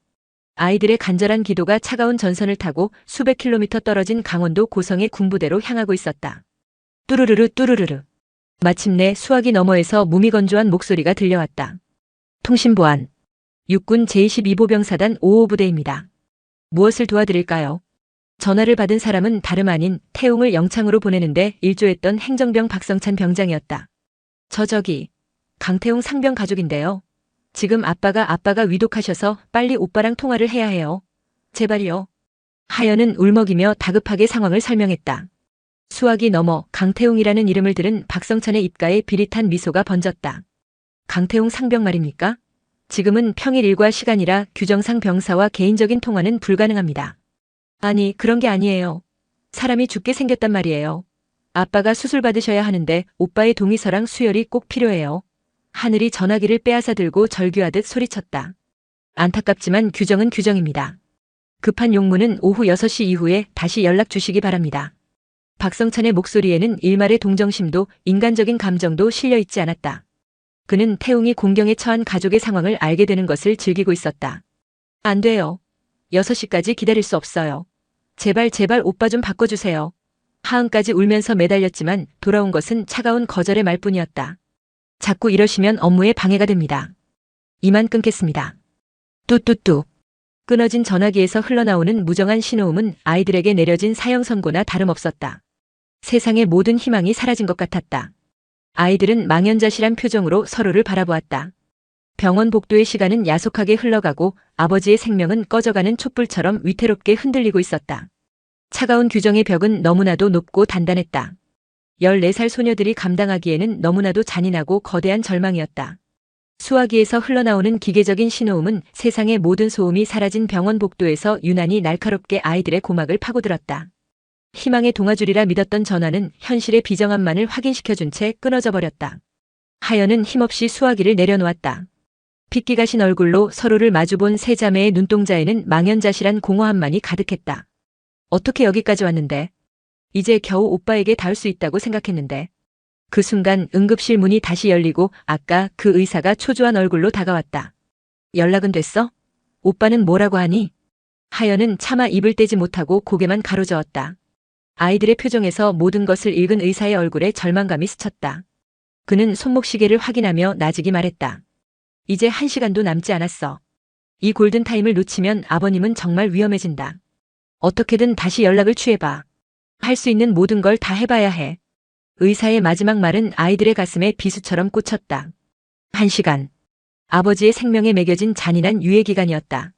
아이들의 간절한 기도가 차가운 전선을 타고 수백 킬로미터 떨어진 강원도 고성의 군부대로 향하고 있었다. 뚜루루루 뚜루루루. 마침내 수화기 너머에서 무미건조한 목소리가 들려왔다. 통신보안. 육군 제22보병사단 5호부대입니다. 무엇을 도와드릴까요? 전화를 받은 사람은 다름 아닌 태웅을 영창으로 보내는데 일조했던 행정병 박성찬 병장이었다. 저기 강태웅 상병 가족인데요. 지금 아빠가 위독하셔서 빨리 오빠랑 통화를 해야 해요. 제발요. 하연은 울먹이며 다급하게 상황을 설명했다. 수화기 너머 강태웅이라는 이름을 들은 박성찬의 입가에 비릿한 미소가 번졌다. 강태웅 상병 말입니까? 지금은 평일 일과 시간이라 규정상 병사와 개인적인 통화는 불가능합니다. 아니, 그런 게 아니에요. 사람이 죽게 생겼단 말이에요. 아빠가 수술 받으셔야 하는데 오빠의 동의서랑 수혈이 꼭 필요해요. 하늘이 전화기를 빼앗아 들고 절규하듯 소리쳤다. 안타깝지만 규정은 규정입니다. 급한 용무는 오후 6시 이후에 다시 연락 주시기 바랍니다. 박성찬의 목소리에는 일말의 동정심도 인간적인 감정도 실려 있지 않았다. 그는 태웅이 공경에 처한 가족의 상황을 알게 되는 것을 즐기고 있었다. 안 돼요. 6시까지 기다릴 수 없어요. 제발 오빠 좀 바꿔주세요. 하은까지 울면서 매달렸지만 돌아온 것은 차가운 거절의 말뿐이었다. 자꾸 이러시면 업무에 방해가 됩니다. 이만 끊겠습니다. 뚜뚜뚜. 끊어진 전화기에서 흘러나오는 무정한 신호음은 아이들에게 내려진 사형 선고나 다름없었다. 세상의 모든 희망이 사라진 것 같았다. 아이들은 망연자실한 표정으로 서로를 바라보았다. 병원 복도의 시간은 야속하게 흘러가고 아버지의 생명은 꺼져가는 촛불처럼 위태롭게 흔들리고 있었다. 차가운 규정의 벽은 너무나도 높고 단단했다. 14살 소녀들이 감당하기에는 너무나도 잔인하고 거대한 절망이었다. 수화기에서 흘러나오는 기계적인 신호음은 세상의 모든 소음이 사라진 병원 복도에서 유난히 날카롭게 아이들의 고막을 파고들었다. 희망의 동아줄이라 믿었던 전화는 현실의 비정함만을 확인시켜준 채 끊어져 버렸다. 하연은 힘없이 수화기를 내려놓았다. 핏기 가신 얼굴로 서로를 마주본 세 자매의 눈동자에는 망연자실한 공허함만이 가득했다. 어떻게 여기까지 왔는데? 이제 겨우 오빠에게 닿을 수 있다고 생각했는데. 그 순간 응급실 문이 다시 열리고 아까 그 의사가 초조한 얼굴로 다가왔다. 연락은 됐어? 오빠는 뭐라고 하니? 하연은 차마 입을 떼지 못하고 고개만 가로저었다. 아이들의 표정에서 모든 것을 읽은 의사의 얼굴에 절망감이 스쳤다. 그는 손목시계를 확인하며 나직이 말했다. 이제 1시간도 남지 않았어. 이 골든타임을 놓치면 아버님은 정말 위험해진다. 어떻게든 다시 연락을 취해봐. 할 수 있는 모든 걸 다 해봐야 해. 의사의 마지막 말은 아이들의 가슴에 비수처럼 꽂혔다. 1시간. 아버지의 생명에 매겨진 잔인한 유예기간이었다.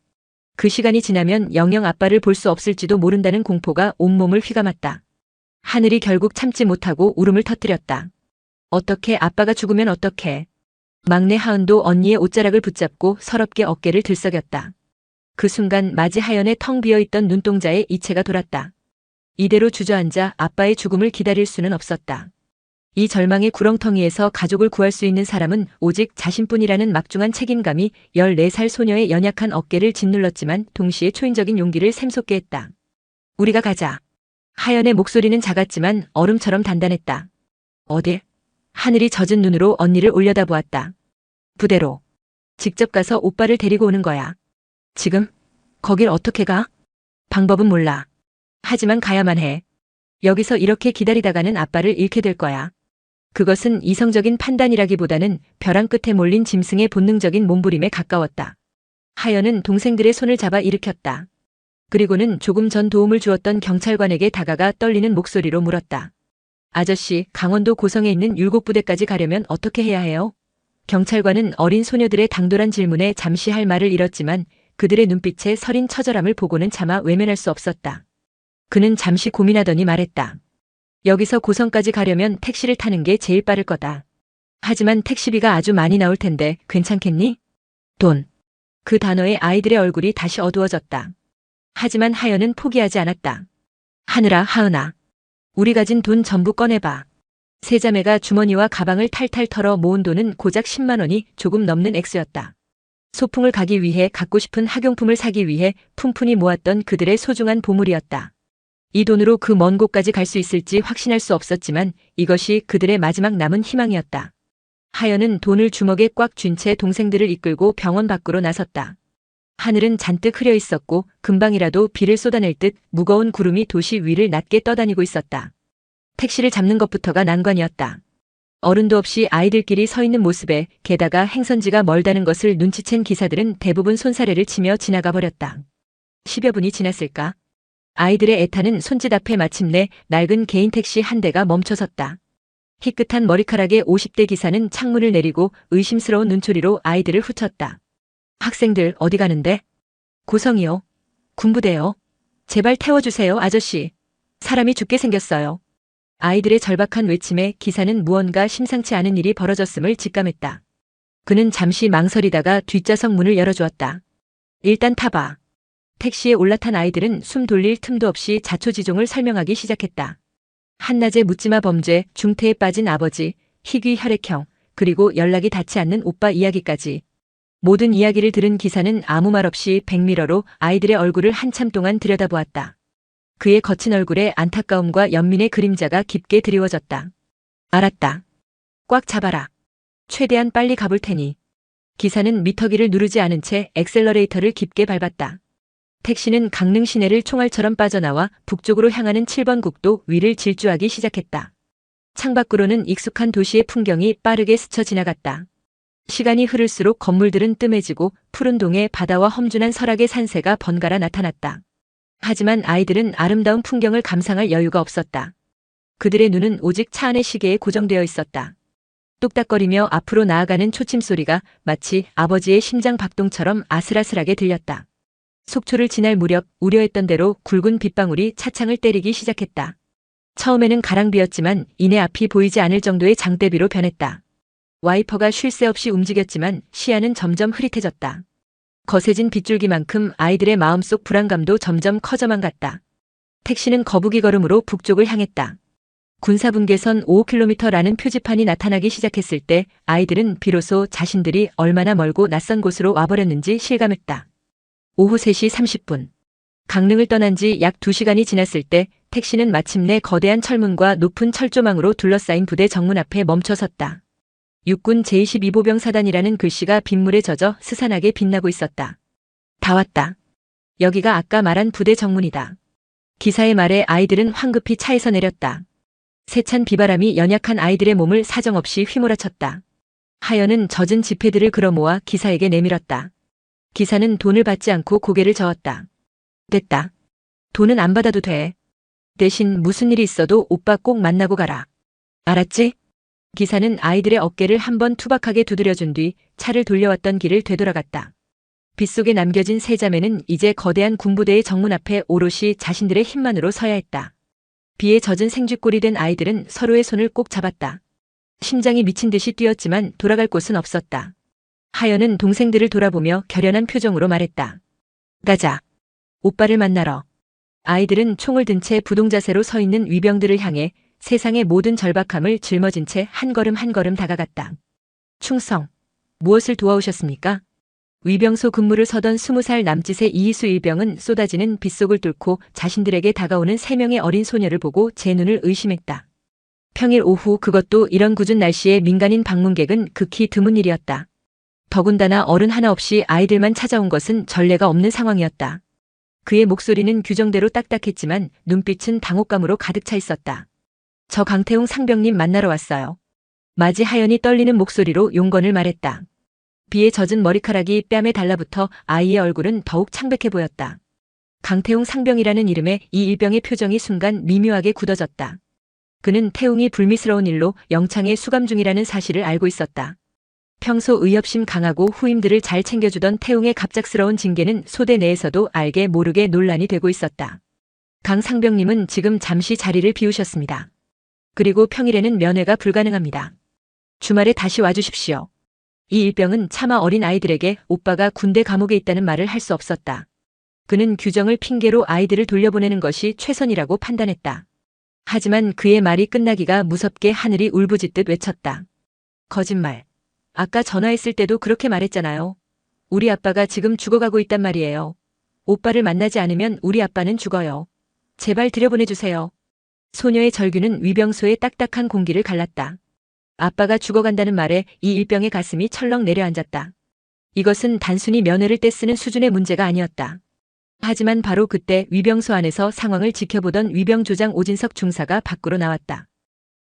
그 시간이 지나면 영영 아빠를 볼 수 없을지도 모른다는 공포가 온몸을 휘감았다. 하늘이 결국 참지 못하고 울음을 터뜨렸다. 어떻게 아빠가 죽으면 어떡해. 막내 하은도 언니의 옷자락을 붙잡고 서럽게 어깨를 들썩였다. 그 순간 마지 하연의 텅 비어있던 눈동자에 이체가 돌았다. 이대로 주저앉아 아빠의 죽음을 기다릴 수는 없었다. 이 절망의 구렁텅이에서 가족을 구할 수 있는 사람은 오직 자신뿐이라는 막중한 책임감이 14살 소녀의 연약한 어깨를 짓눌렀지만 동시에 초인적인 용기를 샘솟게 했다. 우리가 가자. 하연의 목소리는 작았지만 얼음처럼 단단했다. 어딜? 하늘이 젖은 눈으로 언니를 올려다보았다. 부대로. 직접 가서 오빠를 데리고 오는 거야. 지금? 거길 어떻게 가? 방법은 몰라. 하지만 가야만 해. 여기서 이렇게 기다리다가는 아빠를 잃게 될 거야. 그것은 이성적인 판단이라기보다는 벼랑 끝에 몰린 짐승의 본능적인 몸부림에 가까웠다. 하연은 동생들의 손을 잡아 일으켰다. 그리고는 조금 전 도움을 주었던 경찰관에게 다가가 떨리는 목소리로 물었다. 아저씨, 강원도 고성에 있는 율곡부대까지 가려면 어떻게 해야 해요? 경찰관은 어린 소녀들의 당돌한 질문에 잠시 할 말을 잃었지만 그들의 눈빛에 서린 처절함을 보고는 차마 외면할 수 없었다. 그는 잠시 고민하더니 말했다. 여기서 고성까지 가려면 택시를 타는 게 제일 빠를 거다. 하지만 택시비가 아주 많이 나올 텐데 괜찮겠니? 돈. 그 단어에 아이들의 얼굴이 다시 어두워졌다. 하지만 하연은 포기하지 않았다. 하늘아, 하은아. 우리 가진 돈 전부 꺼내봐. 세 자매가 주머니와 가방을 탈탈 털어 모은 돈은 고작 10만 원이 조금 넘는 액수였다. 소풍을 가기 위해 갖고 싶은 학용품을 사기 위해 푼푼히 모았던 그들의 소중한 보물이었다. 이 돈으로 그 먼 곳까지 갈 수 있을지 확신할 수 없었지만 이것이 그들의 마지막 남은 희망이었다. 하연은 돈을 주먹에 꽉 쥔 채 동생들을 이끌고 병원 밖으로 나섰다. 하늘은 잔뜩 흐려 있었고 금방이라도 비를 쏟아낼 듯 무거운 구름이 도시 위를 낮게 떠다니고 있었다. 택시를 잡는 것부터가 난관이었다. 어른도 없이 아이들끼리 서 있는 모습에 게다가 행선지가 멀다는 것을 눈치챈 기사들은 대부분 손사래를 치며 지나가 버렸다. 10여 분이 지났을까? 아이들의 애타는 손짓 앞에 마침내 낡은 개인 택시 한 대가 멈춰섰다. 희끗한 머리카락의 50대 기사는 창문을 내리고 의심스러운 눈초리로 아이들을 훑었다. 학생들 어디 가는데? 고성이요. 군부대요. 제발 태워주세요, 아저씨. 사람이 죽게 생겼어요. 아이들의 절박한 외침에 기사는 무언가 심상치 않은 일이 벌어졌음을 직감했다. 그는 잠시 망설이다가 뒷좌석 문을 열어주었다. 일단 타봐. 택시에 올라탄 아이들은 숨 돌릴 틈도 없이 자초지종을 설명하기 시작했다. 한낮의 묻지마 범죄, 중태에 빠진 아버지, 희귀 혈액형, 그리고 연락이 닿지 않는 오빠 이야기까지. 모든 이야기를 들은 기사는 아무 말 없이 백미러로 아이들의 얼굴을 한참 동안 들여다보았다. 그의 거친 얼굴에 안타까움과 연민의 그림자가 깊게 드리워졌다. 알았다. 꽉 잡아라. 최대한 빨리 가볼 테니. 기사는 미터기를 누르지 않은 채 엑셀러레이터를 깊게 밟았다. 택시는 강릉 시내를 총알처럼 빠져나와 북쪽으로 향하는 7번 국도 위를 질주하기 시작했다. 창밖으로는 익숙한 도시의 풍경이 빠르게 스쳐 지나갔다. 시간이 흐를수록 건물들은 뜸해지고 푸른 동에 바다와 험준한 설악의 산세가 번갈아 나타났다. 하지만 아이들은 아름다운 풍경을 감상할 여유가 없었다. 그들의 눈은 오직 차 안의 시계에 고정되어 있었다. 뚝딱거리며 앞으로 나아가는 초침 소리가 마치 아버지의 심장 박동처럼 아슬아슬하게 들렸다. 속초를 지날 무렵 우려했던 대로 굵은 빗방울이 차창을 때리기 시작했다. 처음에는 가랑비였지만 이내 앞이 보이지 않을 정도의 장대비로 변했다. 와이퍼가 쉴 새 없이 움직였지만 시야는 점점 흐릿해졌다. 거세진 빗줄기만큼 아이들의 마음속 불안감도 점점 커져만 갔다. 택시는 거북이 걸음으로 북쪽을 향했다. 군사분계선 5km라는 표지판이 나타나기 시작했을 때 아이들은 비로소 자신들이 얼마나 멀고 낯선 곳으로 와버렸는지 실감했다. 오후 3시 30분. 강릉을 떠난 지 약 2시간이 지났을 때 택시는 마침내 거대한 철문과 높은 철조망으로 둘러싸인 부대 정문 앞에 멈춰섰다. 육군 제22보병 사단이라는 글씨가 빗물에 젖어 스산하게 빛나고 있었다. 다 왔다. 여기가 아까 말한 부대 정문이다. 기사의 말에 아이들은 황급히 차에서 내렸다. 세찬 비바람이 연약한 아이들의 몸을 사정없이 휘몰아쳤다. 하연은 젖은 지폐들을 끌어모아 기사에게 내밀었다. 기사는 돈을 받지 않고 고개를 저었다. 됐다. 돈은 안 받아도 돼. 대신 무슨 일이 있어도 오빠 꼭 만나고 가라. 알았지? 기사는 아이들의 어깨를 한번 투박하게 두드려준 뒤 차를 돌려왔던 길을 되돌아갔다. 빗속에 남겨진 세 자매는 이제 거대한 군부대의 정문 앞에 오롯이 자신들의 힘만으로 서야 했다. 비에 젖은 생쥐꼴이 된 아이들은 서로의 손을 꼭 잡았다. 심장이 미친 듯이 뛰었지만 돌아갈 곳은 없었다. 하연은 동생들을 돌아보며 결연한 표정으로 말했다. 가자. 오빠를 만나러. 아이들은 총을 든 채 부동자세로 서 있는 위병들을 향해 세상의 모든 절박함을 짊어진 채 한 걸음 한 걸음 다가갔다. 충성. 무엇을 도와오셨습니까? 위병소 근무를 서던 20살 남짓의 이희수 일병은 쏟아지는 빗속을 뚫고 자신들에게 다가오는 3명의 어린 소녀를 보고 제 눈을 의심했다. 평일 오후 그것도 이런 궂은 날씨에 민간인 방문객은 극히 드문 일이었다. 더군다나 어른 하나 없이 아이들만 찾아온 것은 전례가 없는 상황이었다. 그의 목소리는 규정대로 딱딱했지만 눈빛은 당혹감으로 가득 차 있었다. 저 강태웅 상병님 만나러 왔어요. 마지 하연이 떨리는 목소리로 용건을 말했다. 비에 젖은 머리카락이 뺨에 달라붙어 아이의 얼굴은 더욱 창백해 보였다. 강태웅 상병이라는 이름에 이 일병의 표정이 순간 미묘하게 굳어졌다. 그는 태웅이 불미스러운 일로 영창에 수감 중이라는 사실을 알고 있었다. 평소 의협심 강하고 후임들을 잘 챙겨주던 태웅의 갑작스러운 징계는 소대 내에서도 알게 모르게 논란이 되고 있었다. 강 상병님은 지금 잠시 자리를 비우셨습니다. 그리고 평일에는 면회가 불가능합니다. 주말에 다시 와주십시오. 이 일병은 차마 어린 아이들에게 오빠가 군대 감옥에 있다는 말을 할 수 없었다. 그는 규정을 핑계로 아이들을 돌려보내는 것이 최선이라고 판단했다. 하지만 그의 말이 끝나기가 무섭게 하늘이 울부짖듯 외쳤다. 거짓말. 아까 전화했을 때도 그렇게 말했잖아요. 우리 아빠가 지금 죽어가고 있단 말이에요. 오빠를 만나지 않으면 우리 아빠는 죽어요. 제발 들여보내주세요. 소녀의 절규는 위병소의 딱딱한 공기를 갈랐다. 아빠가 죽어간다는 말에 이 일병의 가슴이 철렁 내려앉았다. 이것은 단순히 면회를 떼쓰는 수준의 문제가 아니었다. 하지만 바로 그때 위병소 안에서 상황을 지켜보던 위병조장 오진석 중사가 밖으로 나왔다.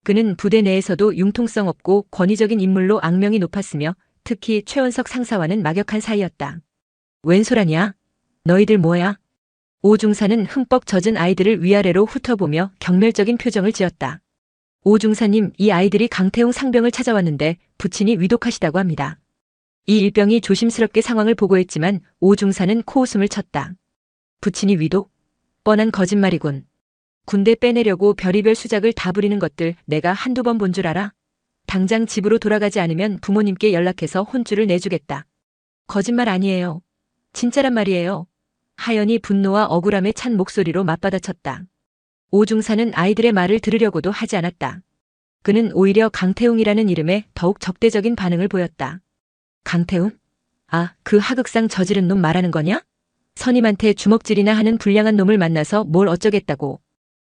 그는 부대 내에서도 융통성 없고 권위적인 인물로 악명이 높았으며 특히 최원석 상사와는 막역한 사이였다. 웬 소란이야? 너희들 뭐야? 오 중사는 흠뻑 젖은 아이들을 위아래로 훑어보며 경멸적인 표정을 지었다. 오 중사님, 이 아이들이 강태웅 상병을 찾아왔는데 부친이 위독하시다고 합니다. 이 일병이 조심스럽게 상황을 보고했지만 오 중사는 코웃음을 쳤다. 부친이 위독? 뻔한 거짓말이군. 군대 빼내려고 별의별 수작을 다 부리는 것들 내가 한두 번 본 줄 알아? 당장 집으로 돌아가지 않으면 부모님께 연락해서 혼쭐을 내주겠다. 거짓말 아니에요. 진짜란 말이에요. 하연이 분노와 억울함에 찬 목소리로 맞받아쳤다. 오 중사는 아이들의 말을 들으려고도 하지 않았다. 그는 오히려 강태웅이라는 이름에 더욱 적대적인 반응을 보였다. 강태웅? 아, 그 하극상 저지른 놈 말하는 거냐? 선임한테 주먹질이나 하는 불량한 놈을 만나서 뭘 어쩌겠다고.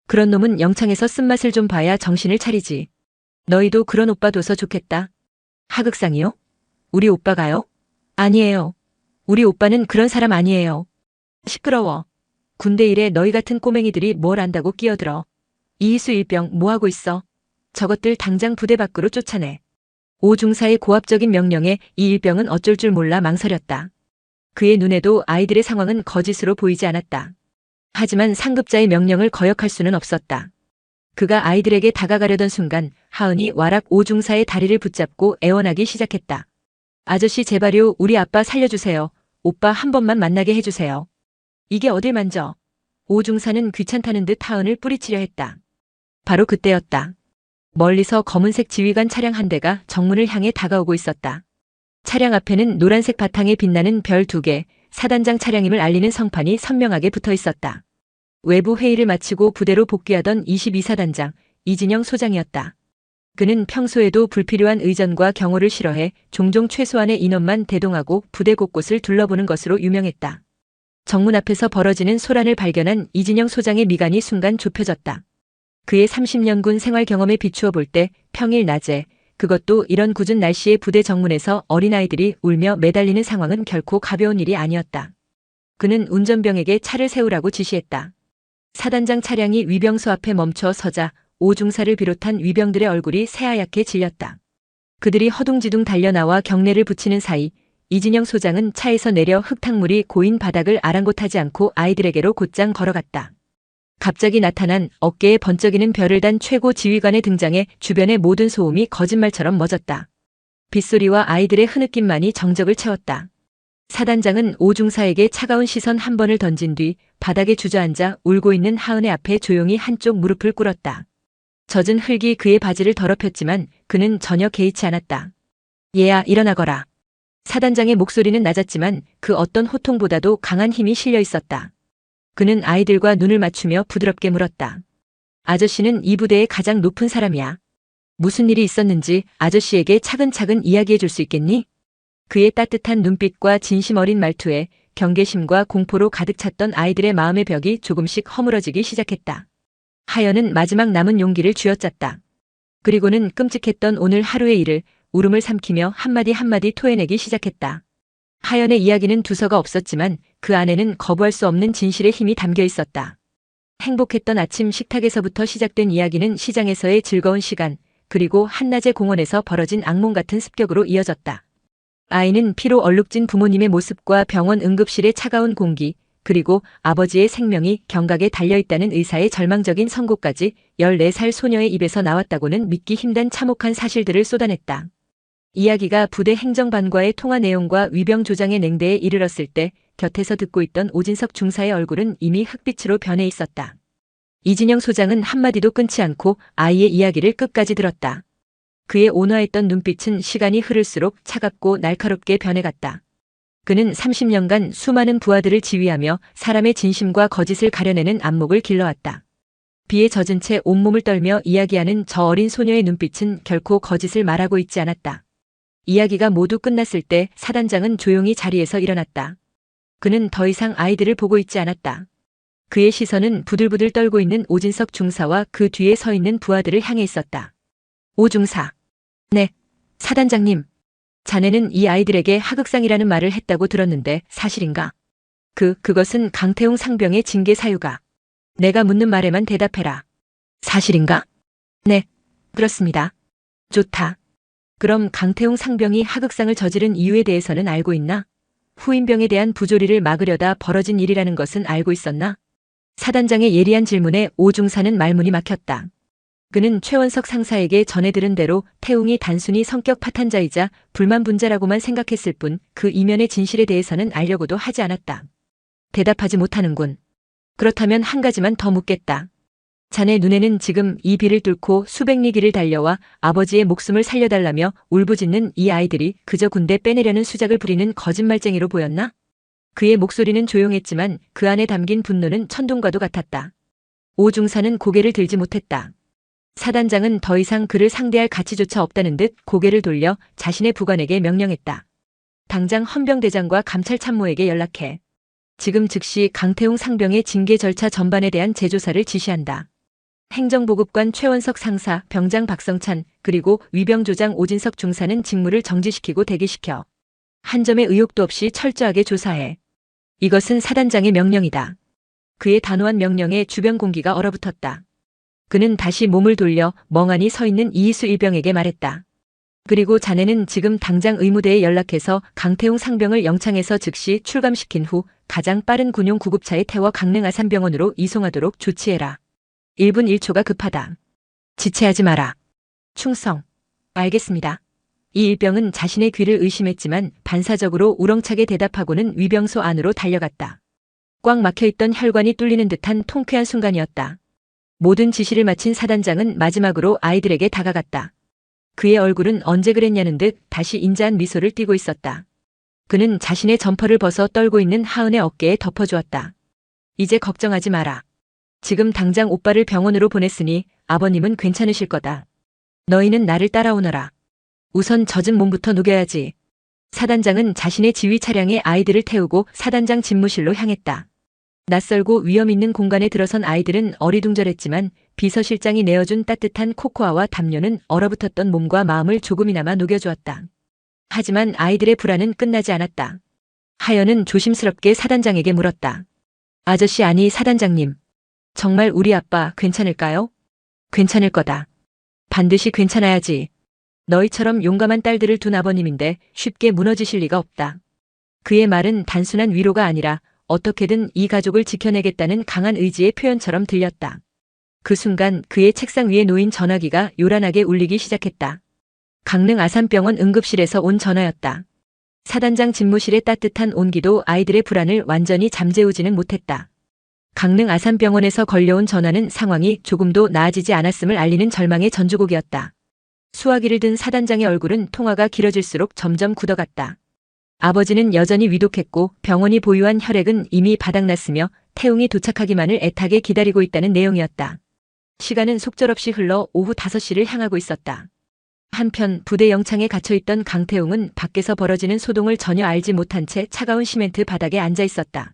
그런 놈은 영창에서 쓴맛을 좀 봐야 정신을 차리지. 너희도 그런 오빠 둬서 좋겠다. 하극상이요? 우리 오빠가요? 아니에요. 우리 오빠는 그런 사람 아니에요. 시끄러워. 군대 일에 너희 같은 꼬맹이들이 뭘 안다고 끼어들어. 이희수 일병 뭐하고 있어? 저것들 당장 부대 밖으로 쫓아내. 오 중사의 고압적인 명령에 이 일병은 어쩔 줄 몰라 망설였다. 그의 눈에도 아이들의 상황은 거짓으로 보이지 않았다. 하지만 상급자의 명령을 거역할 수는 없었다. 그가 아이들에게 다가가려던 순간 하은이 와락 오 중사의 다리를 붙잡고 애원하기 시작했다. 아저씨 제발요, 우리 아빠 살려주세요. 오빠 한 번만 만나게 해주세요. 이게 어딜 만져. 오 중사는 귀찮다는 듯 하은을 뿌리치려 했다. 바로 그때였다. 멀리서 검은색 지휘관 차량 한 대가 정문을 향해 다가오고 있었다. 차량 앞에는 노란색 바탕에 빛나는 별 2개, 사단장 차량임을 알리는 성판이 선명하게 붙어 있었다. 외부 회의를 마치고 부대로 복귀하던 22사단장 이진영 소장이었다. 그는 평소에도 불필요한 의전과 경호를 싫어해 종종 최소한의 인원만 대동하고 부대 곳곳을 둘러보는 것으로 유명했다. 정문 앞에서 벌어지는 소란을 발견한 이진영 소장의 미간이 순간 좁혀졌다. 그의 30년 군 생활 경험에 비추어 볼 때 평일 낮에, 그것도 이런 궂은 날씨의 부대 정문에서 어린아이들이 울며 매달리는 상황은 결코 가벼운 일이 아니었다. 그는 운전병에게 차를 세우라고 지시했다. 사단장 차량이 위병소 앞에 멈춰 서자 오중사를 비롯한 위병들의 얼굴이 새하얗게 질렸다. 그들이 허둥지둥 달려나와 경례를 붙이는 사이 이진영 소장은 차에서 내려 흙탕물이 고인 바닥을 아랑곳하지 않고 아이들에게로 곧장 걸어갔다. 갑자기 나타난 어깨에 번쩍이는 별을 단 최고 지휘관의 등장에 주변의 모든 소음이 거짓말처럼 멎었다. 빗소리와 아이들의 흐느낌만이 정적을 채웠다. 사단장은 오중사에게 차가운 시선 한 번을 던진 뒤 바닥에 주저앉아 울고 있는 하은의 앞에 조용히 한쪽 무릎을 꿇었다. 젖은 흙이 그의 바지를 더럽혔지만 그는 전혀 개의치 않았다. 얘야, 일어나거라. 사단장의 목소리는 낮았지만 그 어떤 호통보다도 강한 힘이 실려 있었다. 그는 아이들과 눈을 맞추며 부드럽게 물었다. 아저씨는 이 부대의 가장 높은 사람이야. 무슨 일이 있었는지 아저씨에게 차근차근 이야기해 줄 수 있겠니? 그의 따뜻한 눈빛과 진심 어린 말투에 경계심과 공포로 가득 찼던 아이들의 마음의 벽이 조금씩 허물어지기 시작했다. 하연은 마지막 남은 용기를 쥐어짰다. 그리고는 끔찍했던 오늘 하루의 일을 울음을 삼키며 한마디 한마디 토해내기 시작했다. 하연의 이야기는 두서가 없었지만 그 안에는 거부할 수 없는 진실의 힘이 담겨 있었다. 행복했던 아침 식탁에서부터 시작된 이야기는 시장에서의 즐거운 시간, 그리고 한낮의 공원에서 벌어진 악몽 같은 습격으로 이어졌다. 아이는 피로 얼룩진 부모님의 모습과 병원 응급실의 차가운 공기, 그리고 아버지의 생명이 경각에 달려있다는 의사의 절망적인 선고까지 14살 소녀의 입에서 나왔다고는 믿기 힘든 참혹한 사실들을 쏟아냈다. 이야기가 부대 행정반과의 통화 내용과 위병 조장의 냉대에 이르렀을 때 곁에서 듣고 있던 오진석 중사의 얼굴은 이미 흑빛으로 변해 있었다. 이진영 소장은 한마디도 끊지 않고 아이의 이야기를 끝까지 들었다. 그의 온화했던 눈빛은 시간이 흐를수록 차갑고 날카롭게 변해갔다. 그는 30년간 수많은 부하들을 지휘하며 사람의 진심과 거짓을 가려내는 안목을 길러왔다. 비에 젖은 채 온몸을 떨며 이야기하는 저 어린 소녀의 눈빛은 결코 거짓을 말하고 있지 않았다. 이야기가 모두 끝났을 때 사단장은 조용히 자리에서 일어났다. 그는 더 이상 아이들을 보고 있지 않았다. 그의 시선은 부들부들 떨고 있는 오진석 중사와 그 뒤에 서 있는 부하들을 향해 있었다. 오 중사. 네, 사단장님. 자네는 이 아이들에게 하극상이라는 말을 했다고 들었는데 사실인가? 그것은 강태웅 상병의 징계 사유가. 내가 묻는 말에만 대답해라. 사실인가? 네, 그렇습니다. 좋다. 그럼 강태웅 상병이 하극상을 저지른 이유에 대해서는 알고 있나? 후임병에 대한 부조리를 막으려다 벌어진 일이라는 것은 알고 있었나? 사단장의 예리한 질문에 오중사는 말문이 막혔다. 그는 최원석 상사에게 전해 들은 대로 태웅이 단순히 성격 파탄자이자 불만 분자라고만 생각했을 뿐 그 이면의 진실에 대해서는 알려고도 하지 않았다. 대답하지 못하는군. 그렇다면 한 가지만 더 묻겠다. 자네 눈에는 지금 이 비를 뚫고 수백 리 길을 달려와 아버지의 목숨을 살려달라며 울부짖는 이 아이들이 그저 군대 빼내려는 수작을 부리는 거짓말쟁이로 보였나? 그의 목소리는 조용했지만 그 안에 담긴 분노는 천둥과도 같았다. 오중사는 고개를 들지 못했다. 사단장은 더 이상 그를 상대할 가치조차 없다는 듯 고개를 돌려 자신의 부관에게 명령했다. 당장 헌병대장과 감찰참모에게 연락해. 지금 즉시 강태웅 상병의 징계 절차 전반에 대한 재조사를 지시한다. 행정보급관 최원석 상사, 병장 박성찬, 그리고 위병조장 오진석 중사는 직무를 정지시키고 대기시켜. 한 점의 의혹도 없이 철저하게 조사해. 이것은 사단장의 명령이다. 그의 단호한 명령에 주변 공기가 얼어붙었다. 그는 다시 몸을 돌려 멍하니 서 있는 이희수 일병에게 말했다. 그리고 자네는 지금 당장 의무대에 연락해서 강태웅 상병을 영창에서 즉시 출감시킨 후 가장 빠른 군용 구급차에 태워 강릉 아산병원으로 이송하도록 조치해라. 1분 1초가 급하다. 지체하지 마라. 충성. 알겠습니다. 이 일병은 자신의 귀를 의심했지만 반사적으로 우렁차게 대답하고는 위병소 안으로 달려갔다. 꽉 막혀있던 혈관이 뚫리는 듯한 통쾌한 순간이었다. 모든 지시를 마친 사단장은 마지막으로 아이들에게 다가갔다. 그의 얼굴은 언제 그랬냐는 듯 다시 인자한 미소를 띠고 있었다. 그는 자신의 점퍼를 벗어 떨고 있는 하은의 어깨에 덮어주었다. 이제 걱정하지 마라. 지금 당장 오빠를 병원으로 보냈으니 아버님은 괜찮으실 거다. 너희는 나를 따라오너라. 우선 젖은 몸부터 녹여야지. 사단장은 자신의 지휘 차량에 아이들을 태우고 사단장 집무실로 향했다. 낯설고 위험 있는 공간에 들어선 아이들은 어리둥절했지만 비서실장이 내어준 따뜻한 코코아와 담요는 얼어붙었던 몸과 마음을 조금이나마 녹여주었다. 하지만 아이들의 불안은 끝나지 않았다. 하연은 조심스럽게 사단장에게 물었다. 아저씨 아니 사단장님. 정말 우리 아빠 괜찮을까요? 괜찮을 거다. 반드시 괜찮아야지. 너희처럼 용감한 딸들을 둔 아버님인데 쉽게 무너지실 리가 없다. 그의 말은 단순한 위로가 아니라 어떻게든 이 가족을 지켜내겠다는 강한 의지의 표현처럼 들렸다. 그 순간 그의 책상 위에 놓인 전화기가 요란하게 울리기 시작했다. 강릉 아산병원 응급실에서 온 전화였다. 사단장 집무실의 따뜻한 온기도 아이들의 불안을 완전히 잠재우지는 못했다. 강릉 아산병원에서 걸려온 전화는 상황이 조금도 나아지지 않았음을 알리는 절망의 전주곡이었다. 수화기를 든 사단장의 얼굴은 통화가 길어질수록 점점 굳어갔다. 아버지는 여전히 위독했고 병원이 보유한 혈액은 이미 바닥났으며 태웅이 도착하기만을 애타게 기다리고 있다는 내용이었다. 시간은 속절없이 흘러 오후 5시를 향하고 있었다. 한편 부대 영창에 갇혀있던 강태웅은 밖에서 벌어지는 소동을 전혀 알지 못한 채 차가운 시멘트 바닥에 앉아 있었다.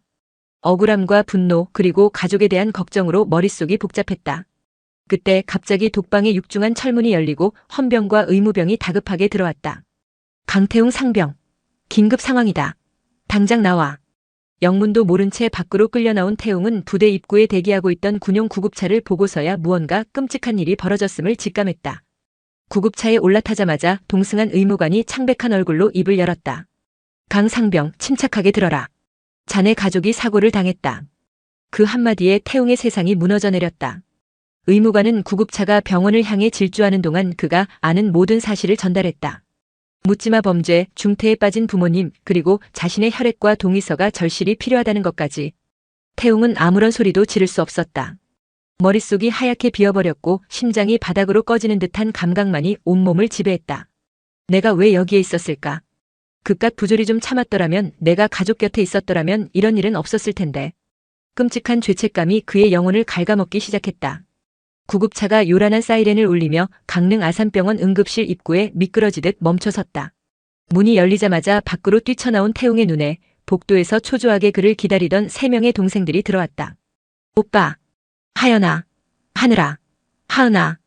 억울함과 분노 그리고 가족에 대한 걱정으로 머릿속이 복잡했다. 그때 갑자기 독방의 육중한 철문이 열리고 헌병과 의무병이 다급하게 들어왔다. 강태웅 상병. 긴급 상황이다. 당장 나와. 영문도 모른 채 밖으로 끌려 나온 태웅은 부대 입구에 대기하고 있던 군용 구급차를 보고서야 무언가 끔찍한 일이 벌어졌음을 직감했다. 구급차에 올라타자마자 동승한 의무관이 창백한 얼굴로 입을 열었다. 강 상병, 침착하게 들어라. 자네 가족이 사고를 당했다. 그 한마디에 태웅의 세상이 무너져 내렸다. 의무관은 구급차가 병원을 향해 질주하는 동안 그가 아는 모든 사실을 전달했다. 묻지마 범죄, 중태에 빠진 부모님, 그리고 자신의 혈액과 동의서가 절실히 필요하다는 것까지. 태웅은 아무런 소리도 지를 수 없었다. 머릿속이 하얗게 비어버렸고 심장이 바닥으로 꺼지는 듯한 감각만이 온몸을 지배했다. 내가 왜 여기에 있었을까? 그깟 부조리 좀 참았더라면, 내가 가족 곁에 있었더라면 이런 일은 없었을 텐데. 끔찍한 죄책감이 그의 영혼을 갉아먹기 시작했다. 구급차가 요란한 사이렌을 울리며 강릉 아산병원 응급실 입구에 미끄러지듯 멈춰섰다. 문이 열리자마자 밖으로 뛰쳐나온 태웅의 눈에 복도에서 초조하게 그를 기다리던 3명의 동생들이 들어왔다. 오빠, 하연아, 하늘아, 하은아.